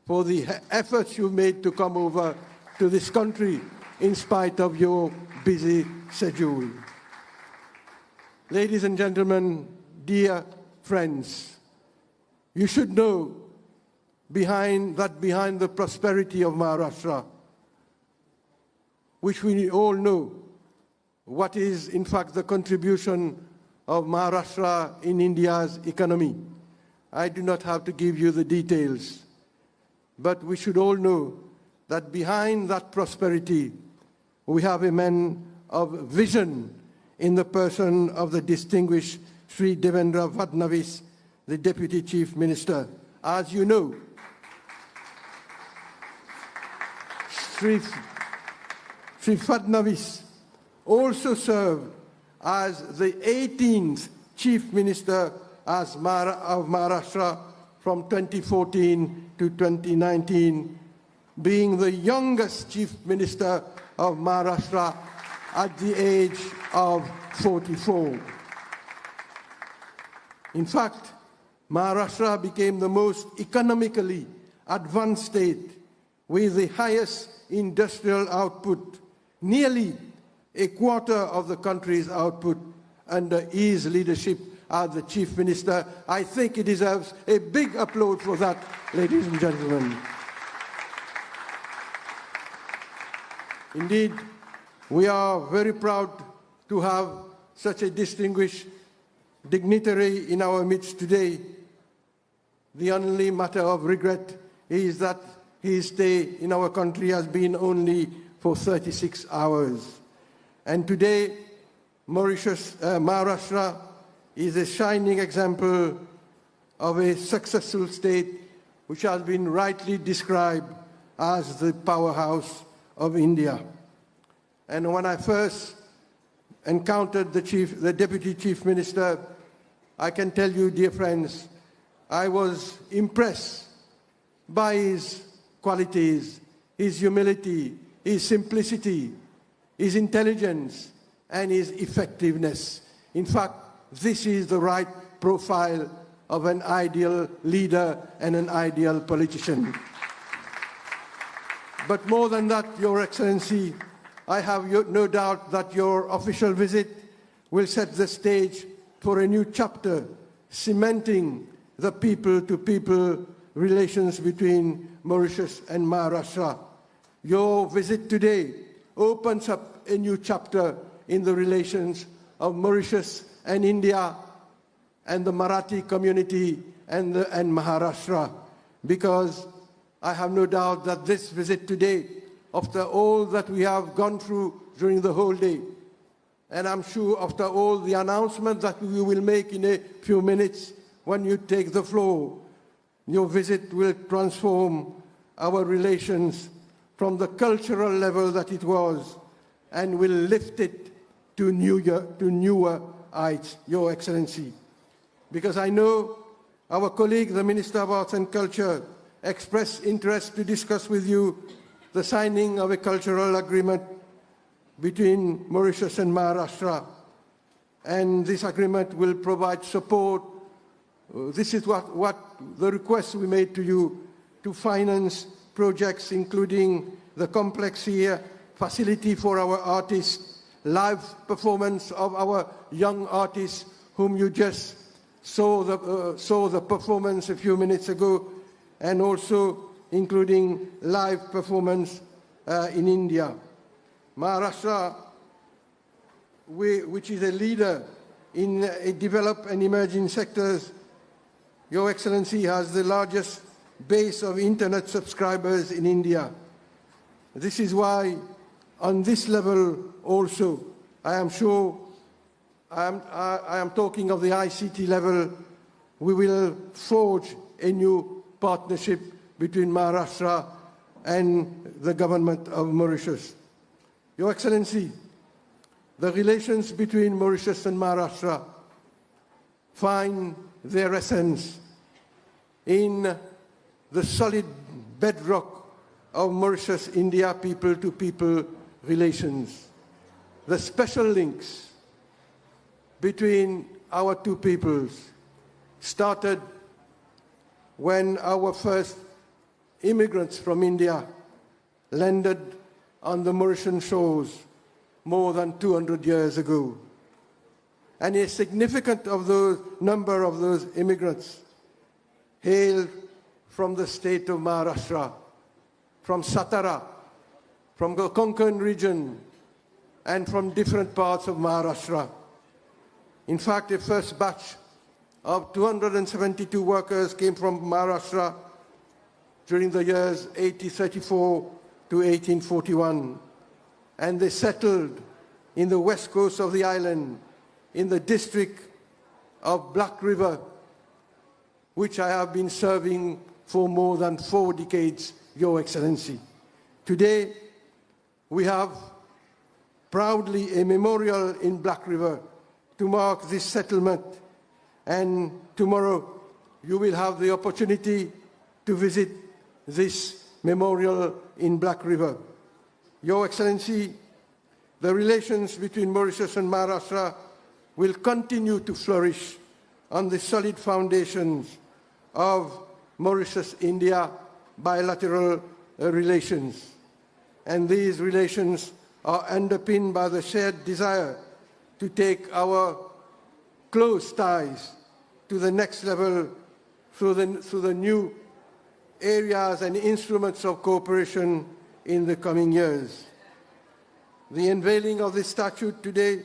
for the efforts you've made to come over to this country in spite of your busy schedule. Ladies and gentlemen, dear friends, you should know behind the prosperity of Maharashtra, which we all know, what is in fact the contribution of Maharashtra in India's economy. I do not have to give you the details, but we should all know that behind that prosperity, we have a man of vision in the person of the distinguished Sri Devendra Fadnavis, the Deputy Chief Minister. As you know, Sri Fadnavis also served as the 18th Chief Minister of Maharashtra from 2014 to 2019, being the youngest Chief Minister of Maharashtra at the age of 44. In fact, Maharashtra became the most economically advanced state with the highest industrial output, nearly a quarter of the country's output under his leadership as the Chief Minister. I think he deserves a big applause for that, ladies and gentlemen. Indeed, we are very proud to have such a distinguished dignitary in our midst today. The only matter of regret is that his stay in our country has been only for 36 hours. And today, Maharashtra is a shining example of a successful state which has been rightly described as the powerhouse of India. And when I first encountered the Deputy Chief Minister, I can tell you, dear friends, I was impressed by his qualities, his humility, his simplicity, his intelligence, and his effectiveness. In fact, this is the right profile of an ideal leader and an ideal politician. But more than that, Your Excellency, I have no doubt that your official visit will set the stage for a new chapter, cementing the people-to-people relations between Mauritius and Maharashtra. Your visit today opens up a new chapter in the relations of Mauritius and India and the Marathi community and Maharashtra, because I have no doubt that this visit today, after all that we have gone through during the whole day, and I'm sure after all the announcements that we will make in a few minutes when you take the floor, your visit will transform our relations from the cultural level that it was and will lift it to newer heights, Your Excellency. Because I know our colleague, the Minister of Arts and Culture, expressed interest to discuss with you the signing of a cultural agreement between Mauritius and Maharashtra. And this agreement will provide support. This is what the request we made to you, to finance projects including the complex here facility for our artists, live performance of our young artists whom you just saw the performance a few minutes ago, and also including live performance in India. Maharashtra, which is a leader in developed and emerging sectors, Your Excellency, has the largest base of internet subscribers in India. This is why, on this level also, I am sure, I am talking of the ICT level, we will forge a new partnership between Maharashtra and the government of Mauritius. Your Excellency, the relations between Mauritius and Maharashtra find their essence in the solid bedrock of Mauritius-India people-to-people relations. The special links between our two peoples started when our first immigrants from India landed on the Mauritian shores more than 200 years ago. And a significant number of those immigrants hailed from the state of Maharashtra, from Satara, from the Konkan region, and from different parts of Maharashtra. In fact, a first batch of 272 workers came from Maharashtra during the years 1834 to 1841, and they settled in the west coast of the island, in the district of Black River, which I have been serving for more than 4 decades, Your Excellency. Today, we have proudly a memorial in Black River to mark this settlement, and tomorrow you will have the opportunity to visit this memorial in Black River. Your Excellency, the relations between Mauritius and Maharashtra will continue to flourish on the solid foundations of Mauritius-India bilateral relations. And these relations are underpinned by the shared desire to take our close ties to the next level through the new areas and instruments of cooperation in the coming years. The unveiling of this statute today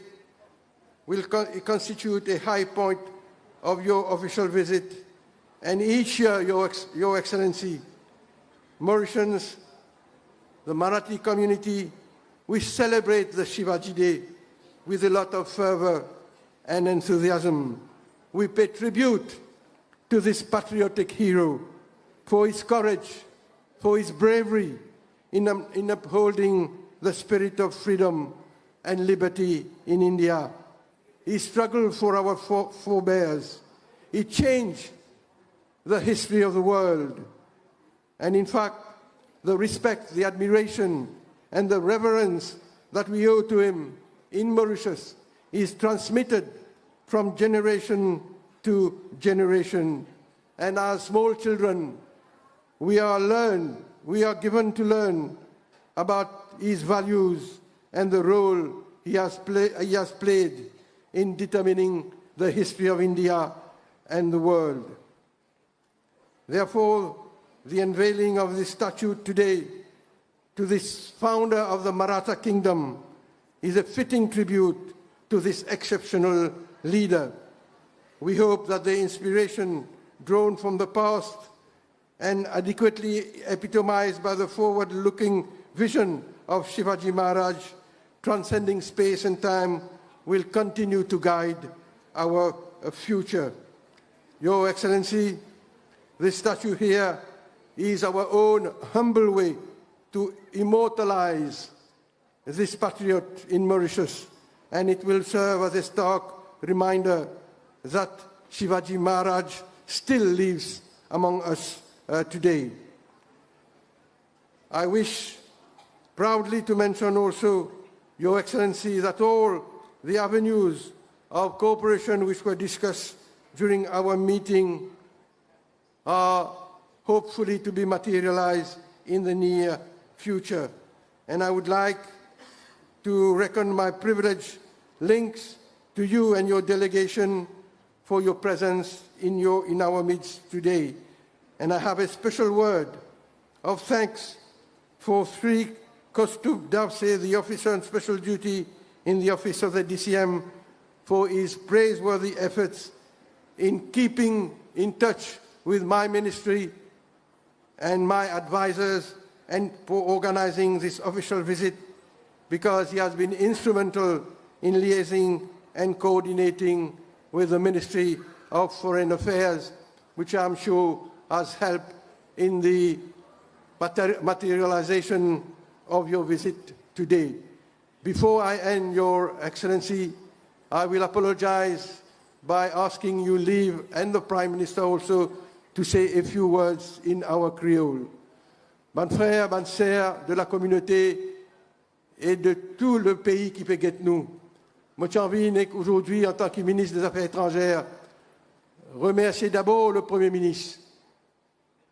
will constitute a high point of your official visit, and each year, Your Excellency, Mauritians, the Marathi community, we celebrate the Shivaji Day with a lot of fervor and enthusiasm. We pay tribute to this patriotic hero for his courage, for his bravery in upholding the spirit of freedom and liberty in India. He struggled for our forebears. He changed the history of the world. And in fact, the respect, the admiration, and the reverence that we owe to him in Mauritius is transmitted from generation to generation. And as small children, we are given to learn about his values and the role he has played in determining the history of India and the world. Therefore, the unveiling of this statute today to this founder of the Maratha kingdom is a fitting tribute to this exceptional leader. We hope that the inspiration drawn from the past and adequately epitomized by the forward-looking vision of Shivaji Maharaj, transcending space and time, will continue to guide our future. Your Excellency, this statue here is our own humble way to immortalize this patriot in Mauritius, and it will serve as a stark reminder that Shivaji Maharaj still lives among us today. I wish proudly to mention also, Your Excellency, that all the avenues of cooperation which were discussed during our meeting are hopefully to be materialized in the near future. And I would like to reckon my privileged links to you and your delegation for your presence in our midst today. And I have a special word of thanks for Sri Kaustubh Davse, the officer on special duty in the office of the DCM, for his praiseworthy efforts in keeping in touch with my ministry and my advisors and for organizing this official visit, because he has been instrumental in liaising and coordinating with the Ministry of Foreign Affairs, which I'm sure has helped in the materialization of your visit today. Before I end, Your Excellency, I will apologize by asking you leave, and the Prime Minister also, to say a few words in our Creole. mes frères, mes sœurs de la communauté et de tout le pays qui peut guetter nous. Moi, j'ai envie aujourd'hui, en tant que ministre des Affaires étrangères, remercier d'abord le Premier ministre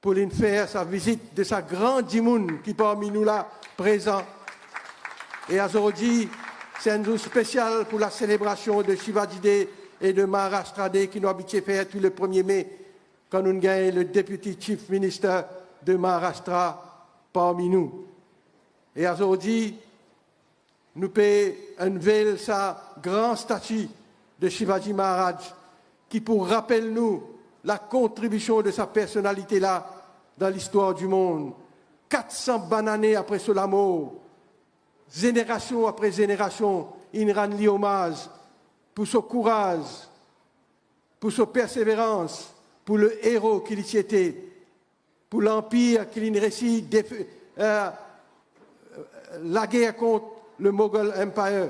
pour lui faire sa visite de sa grande dimoun qui parmi nous là présent. Et aujourd'hui, c'est un jour spécial pour la célébration de Shivaji Day et de Maharashtra Day qui nous habitués faire tous le 1er mai quand nous gagnons le Deputy Chief Minister de Maharashtra parmi nous. Et aujourd'hui, nous pouvons unveiller sa grande statue de Shivaji Maharaj qui pour rappeler nous la contribution de sa personnalité là dans l'histoire du monde. 400 années après cela mort, génération après génération, il rend lui hommage pour son courage, pour sa persévérance, pour le héros qu'il y était, pour l'empire qu'il a réussi la guerre contre le Mughal Empire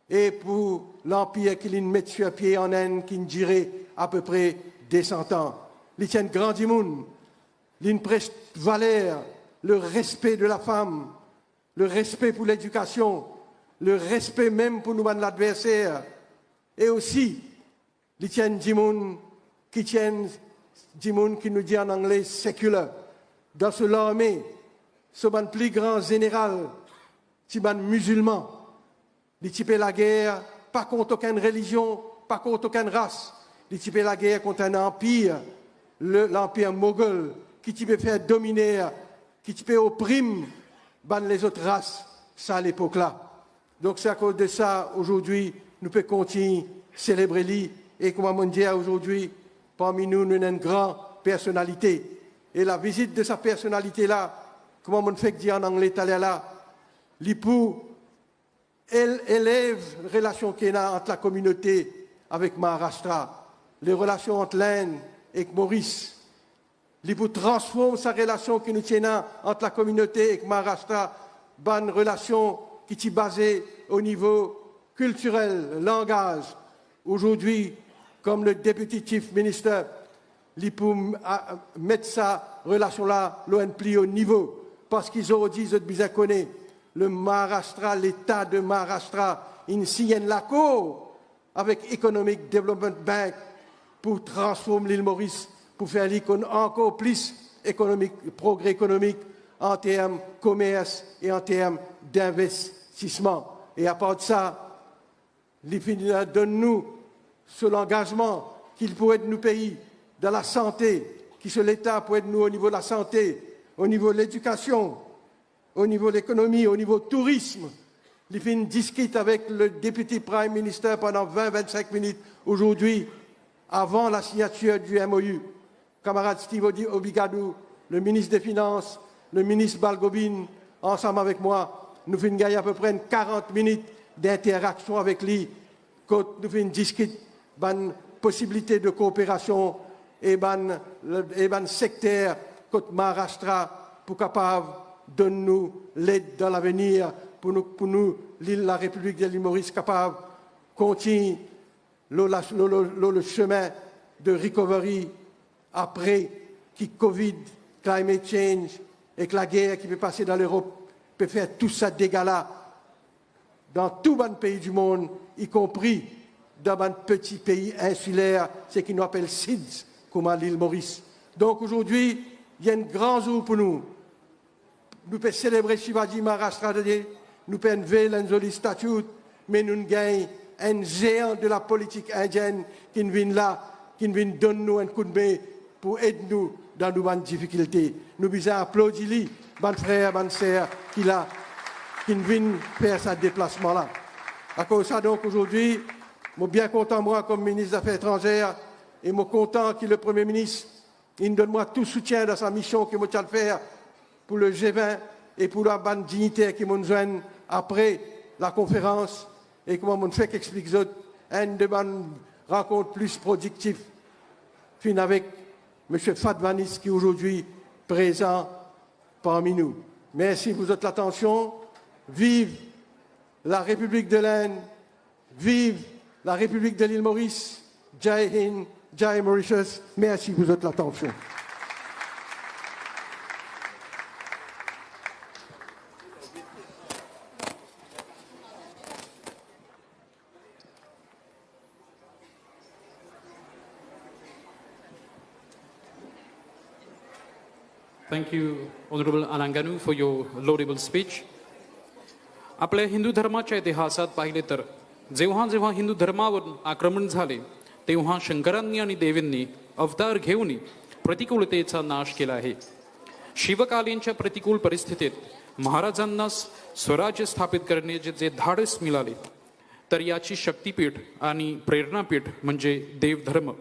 et pour l'empire qu'il a mis sur pied en Inde qui durait à peu près 200 ans. Il tient grand monde, il prête valeur, le respect de la femme, le respect pour l'éducation, le respect même pour nous l'adversaire, et aussi, il tient du monde qui nous dit en anglais secular. Dans ce l'armée, ce plus grand général, c'est musulman. Il type la guerre, pas contre aucune religion, pas contre aucune race. Il type la guerre contre un empire, l'empire moghol, qui type faire dominer, qui type opprimer les autres races, ça à l'époque-là. Donc c'est à cause de ça, aujourd'hui, nous pouvons continuer à célébrer lui. Et comme on dit aujourd'hui, parmi nous, nous avons une grande personnalité. Et la visite de sa personnalité-là, comme on fait dire en anglais, l'IPU, elle élève les relations qu'il y a entre la communauté avec Maharashtra, les relations entre l'Inde et Maurice. L'IPU transforme sa relation qui nous tient entre la communauté et Maharashtra dans une relation qui est basée au niveau culturel, langage. Aujourd'hui, comme le Deputy Chief Minister, l'IPU met sa relation-là loin plus haut niveau. Parce qu'ils ont dit, je connais, le Maharashtra, l'État de Maharashtra, il signe l'accord avec Economic Development Bank pour transformer l'île Maurice, pour faire encore plus progrès économique en termes de commerce et en termes d'investissement. Et à part de ça, l'IPU donne-nous sur l'engagement qu'il pourrait nous payer dans la santé, qui sur l'État pourrait nous au niveau de la santé, au niveau de l'éducation, au niveau de l'économie, au niveau du tourisme. L'IPU discute avec le Deputy Prime Minister pendant 20-25 minutes aujourd'hui, avant la signature du MOU. Camarade Steve Obigadou, le ministre des Finances, le ministre Balgobin, ensemble avec moi, nous faisons gagner à peu près 40 minutes d'interaction avec lui, quand nous faisons discuter de possibilités de coopération et de secteur côté Maharashtra pour capable de nous l'aide dans l'avenir pour nous la République de l'île Maurice capable continuer le chemin de recovery après que Covid, climate change et que la guerre qui peut passer dans l'Europe peut faire tout ça dégâts-là dans tout le pays du monde, y compris dans un petit pays insulaire, ce qu'on appelle SIDS, comme à l'île Maurice. Donc aujourd'hui, il y a un grand jour pour nous. Nous pouvons célébrer Shivaji Maharashtra Day, nous pouvons unveiller une jolie statue, mais nous gagnons un géant de la politique indienne qui vient là, qui vient donner nous un coup de main pour aider nous dans nos difficultés. Nous devons applaudir lui, mon frère, mon sœur, qui vient faire ce déplacement-là. À cause de ça, donc, aujourd'hui, je suis bien content, moi, comme ministre des Affaires étrangères, et je suis content que le Premier ministre il donne moi tout soutien dans sa mission qu'il m'a faire pour le G20 et pour la bande dignitaire qui m'ont joint après la conférence et comment on fait qu'explique une de mes rencontres plus productives fin avec M. Fadvanis qui est aujourd'hui présent parmi nous. Merci pour votre attention. Vive la République de l'Inde, vive la République de l'île Maurice, Jai Hind, Jai Mauritius. Merci pour votre attention. Thank you, Honorable Alanganu, for your laudable speech. आपल्या हिंदू धर्माच्या इतिहासात पाहिले तर जेव्हा जेव्हा हिंदू धर्मावर आक्रमण झाले तेव्हा शंकरांनी आणि देवींनी अवतार घेऊन प्रतिकूलतेचा नाश केला आहे. शिवकालीनच्या प्रतिकूल परिस्थितीत महाराजांना स्वराज्य स्थापित करण्याचे जे धाडस मिळाले तर याची शक्तीपीठ आणि प्रेरणापीठ म्हणजे देवधर्म.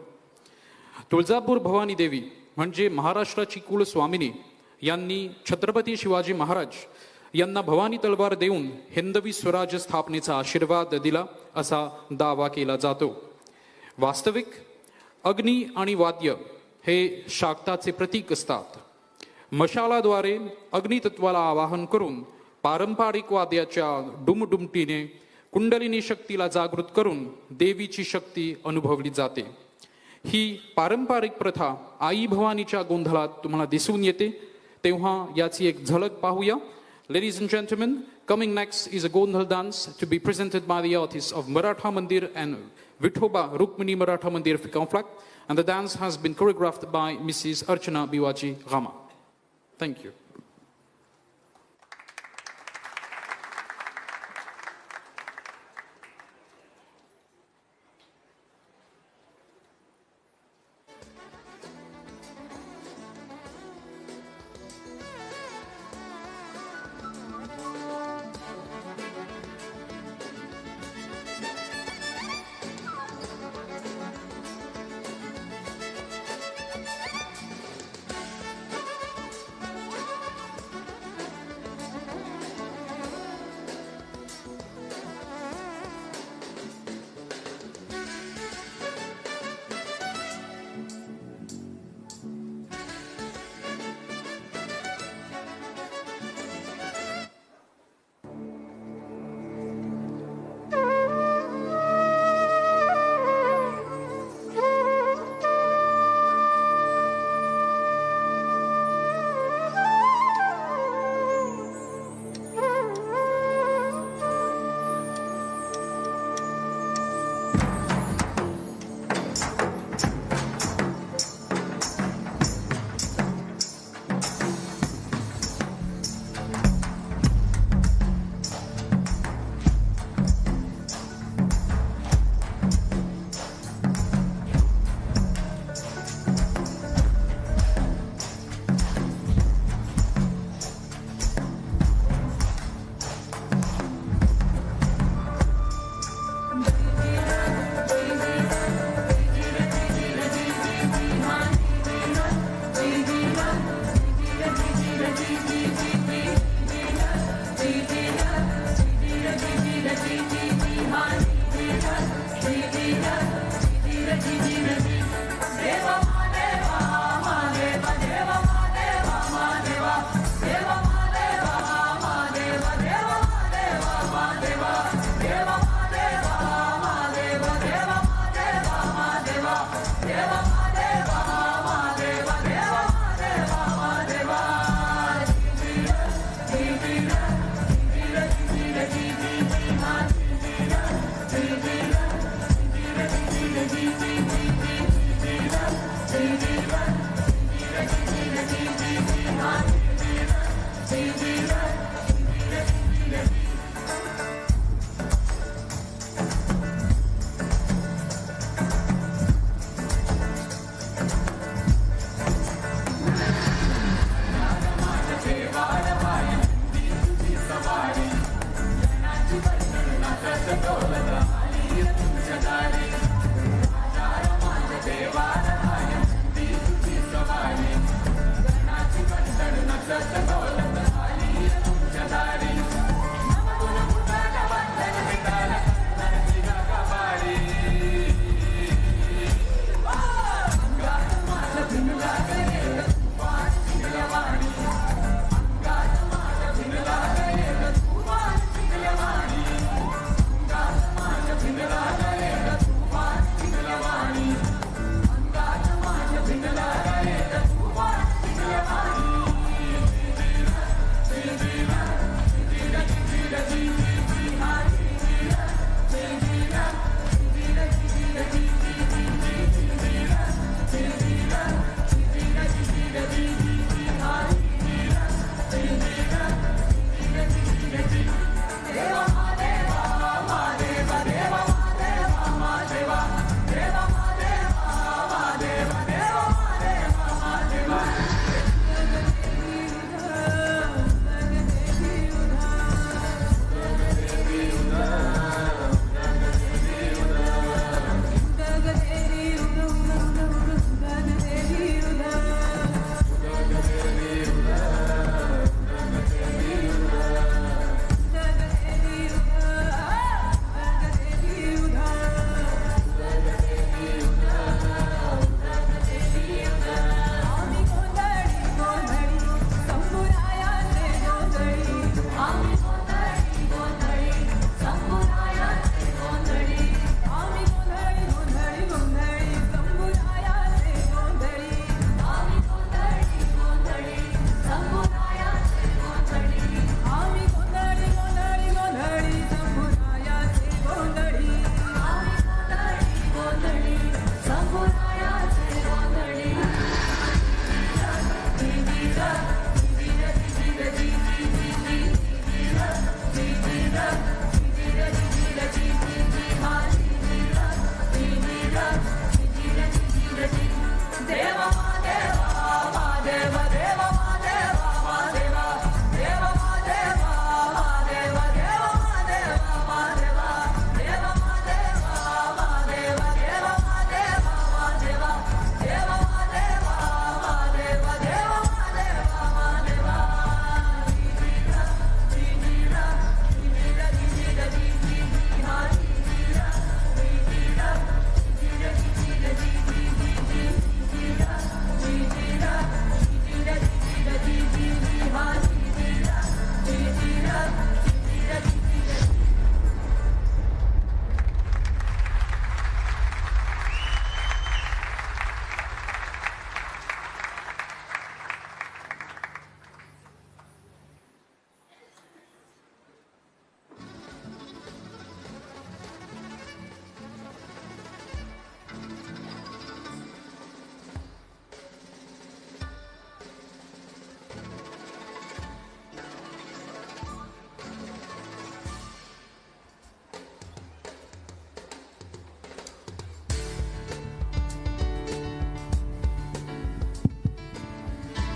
तुळजापूर भवानी देवी म्हणजे महाराष्ट्राची कुलस्वामिनी यांनी छत्रपती शिवाजी महाराज यांना भवानी तलवार देऊन हिंदवी स्वराज्य स्थापनेचा आशीर्वाद दिला असा दावा केला जातो. वास्तविक अग्नी आणि वाद्य हे शाक्ताचे प्रतीक असतात. मशालाद्वारे अग्नितत्वाला आवाहन करून पारंपरिक वाद्याच्या डुमडुमटीने कुंडलिनी शक्तीला जागृत करून देवीची शक्ती अनुभवली जाते. ही पारंपरिक प्रथा आई भवानीच्या गोंधळात तुम्हाला दिसून येते. तेव्हा याची एक झलक पाहूया. Ladies and gentlemen, coming next is a Gondhal dance to be presented by the artists of Maratha Mandir and Vithoba Rukmini Maratha Mandir Fikamflak, and the dance has been choreographed by Mrs. Archana Biwaji Rama. Thank you.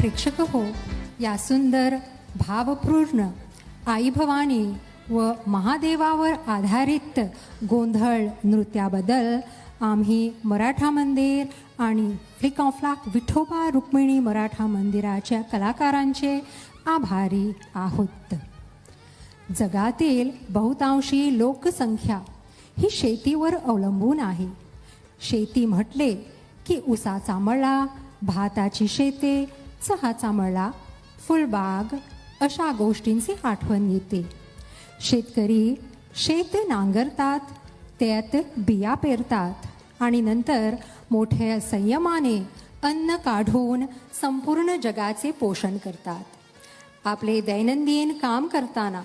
प्रेक्षक हो, या सुंदर भावपूर्ण आई भवानी व महादेवावर आधारित गोंधळ नृत्याबद्दल आम्ही मराठा मंदिर आणि फ्लिक ऑफ फ्लाक विठोबा रुक्मिणी मराठा मंदिराच्या कलाकारांचे आभारी आहोत. जगातील बहुतांशी लोकसंख्या ही शेतीवर अवलंबून आहे. शेती म्हटले की ऊसाचा मळा, भाताची शेते, चहाचा मळा, फुलबाग अशा गोष्टींची आठवण येते. शेतकरी शेत नांगरतात, त्यात बिया पेरतात आणि नंतर मोठ्या संयमाने अन्न काढून संपूर्ण जगाचे पोषण करतात. आपले दैनंदिन काम करताना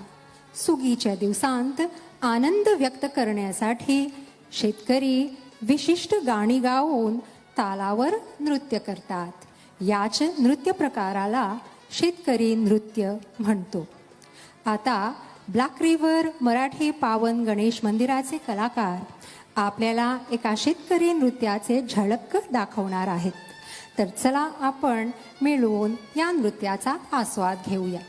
सुगीच्या दिवसांत आनंद व्यक्त करण्यासाठी शेतकरी विशिष्ट गाणी गाऊन तालावर नृत्य करतात. याच नृत्य प्रकाराला शेतकरी नृत्य म्हणतो. आता ब्लॅक रिव्हर मराठी पावन गणेश मंदिराचे कलाकार आपल्याला एका शेतकरी नृत्याचे झलक दाखवणार आहेत. तर चला आपण मिळून या नृत्याचा आस्वाद घेऊया.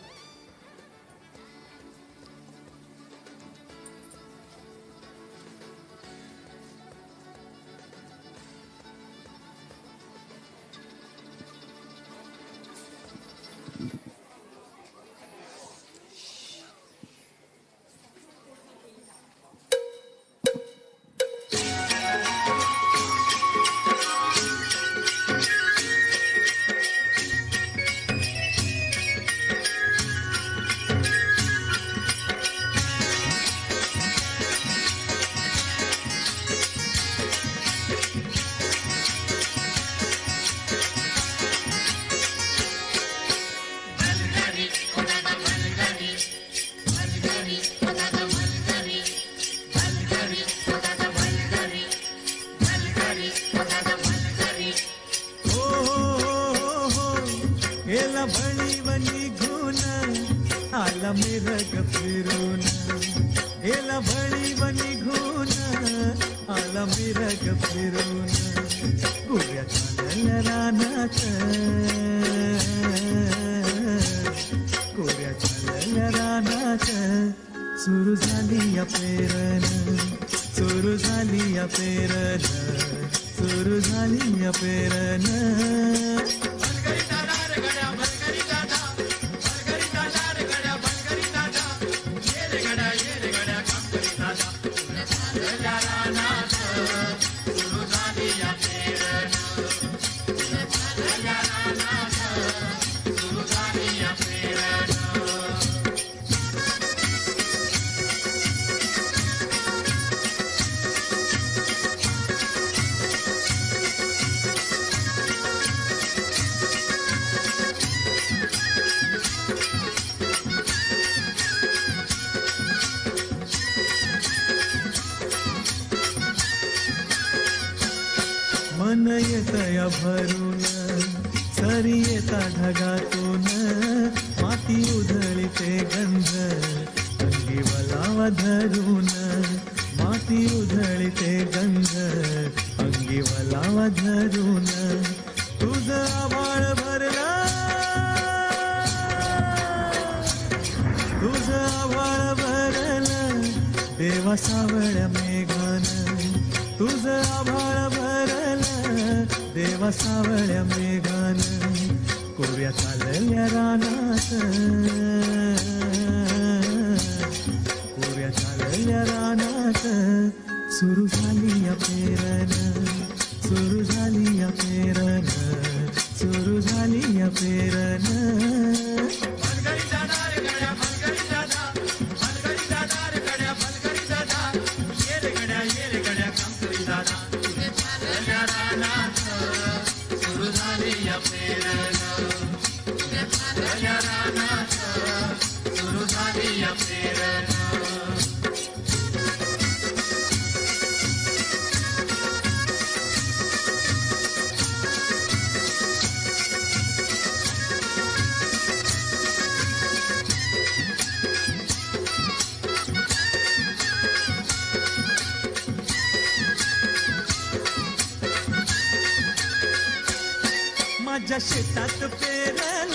मन येतया भरून सरी येता ढगातून माती उधळीते गंध अंगी वलावा धरून माती उधळीते गंध अंगी वलावा धरून तुझं आभाळ भरला तुझं आभाळ भरलं देवा सावळ्या मेघान तुझं आभाळ भरलं देवा सावळ्या मेघान कोऱ्या चालल्या रानात कोऱ्या चालल्या रानात सुरू झाली या पेरण सुरू झाली या पेरण सुरू झाली या पेरण माझ्या शेतात पेरलं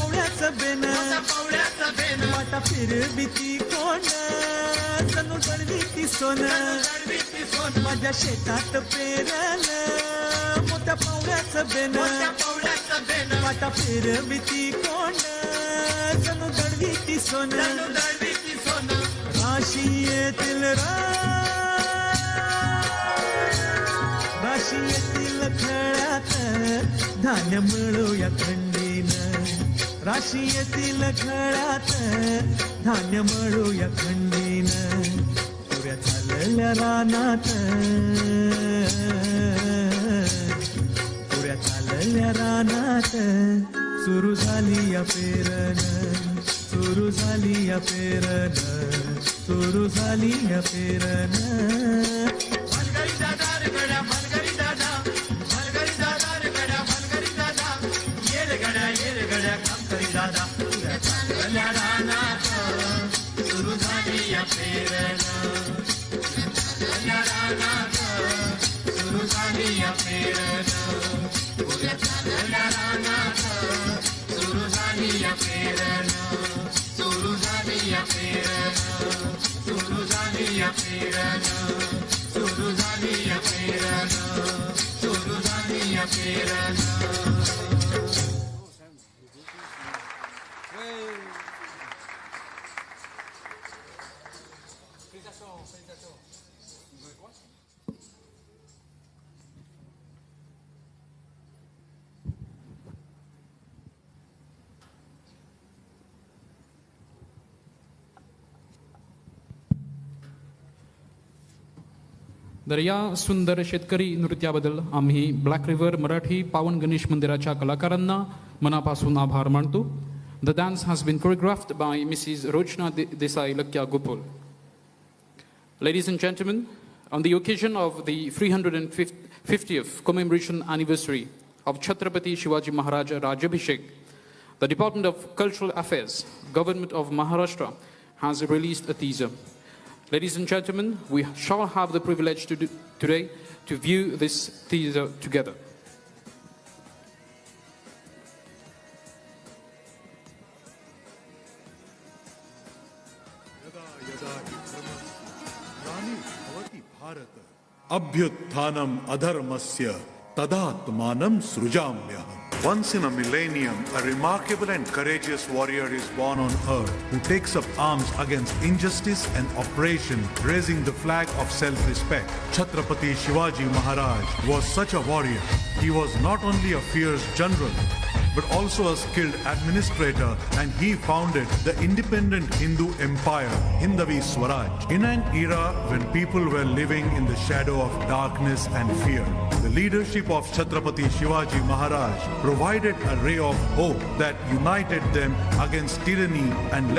पावळ्याचं बेन वाटा फिरविती कोण जणू दळविती सोन माझ्या शेतात पेरलं मोठ्या पावळ्याचं बेन वाटा फिरविती कोण जणू दळविती सोन राशी येतील राशी येतील खळ्यात धान्य मिळूया खंडीनं राशी येतील खळ्यात धान्य मिळूया खंडीनं पुऱ्या चालल्या रानात पुऱ्या चालल्या रानात सुरू झाली या पेरणं सुरू झाली या पेरणं सुरू झाली या पेरणं सुरू झाली या पेरणं सुरू झाली या पेरणं उद्या चालल्या रानात सुरू झाली या पेरणं सुरू झाली या पेरणं सुरू झाली या पेरणं सुरू झाली या पेरणं सुरू झाली या पेरणं तर या सुंदर शेतकरी नृत्याबद्दल आम्ही ब्लॅक रिव्हर मराठी पावन गणेश मंदिराच्या कलाकारांना मनापासून आभार मानतो. The dance has been choreographed by Mrs. Rochna Desai Lakya Gopal. Ladies and gentlemen, on the occasion of the 350th commemoration anniversary of Chhatrapati Shivaji Maharaj Rajabhishek, the Department of Cultural Affairs, Government of Maharashtra, has released a teaser. Ladies and gentlemen, we shall have the privilege today to view this teaser together. अभ्युत्थानम अधर्मस्य तदात्मानं सृजाम्यहम्. Once in a millennium, a remarkable and courageous warrior is born on earth who takes up arms against injustice and oppression, raising the flag of self-respect. Chhatrapati Shivaji Maharaj was such a warrior. He was not only a fierce general, but also a skilled administrator, and he founded the independent Hindu empire, Hindavi Swaraj. In an era when people were living in the shadow of darkness and fear, the leadership of Chhatrapati Shivaji Maharaj provided a ray of hope that united them against tyranny and led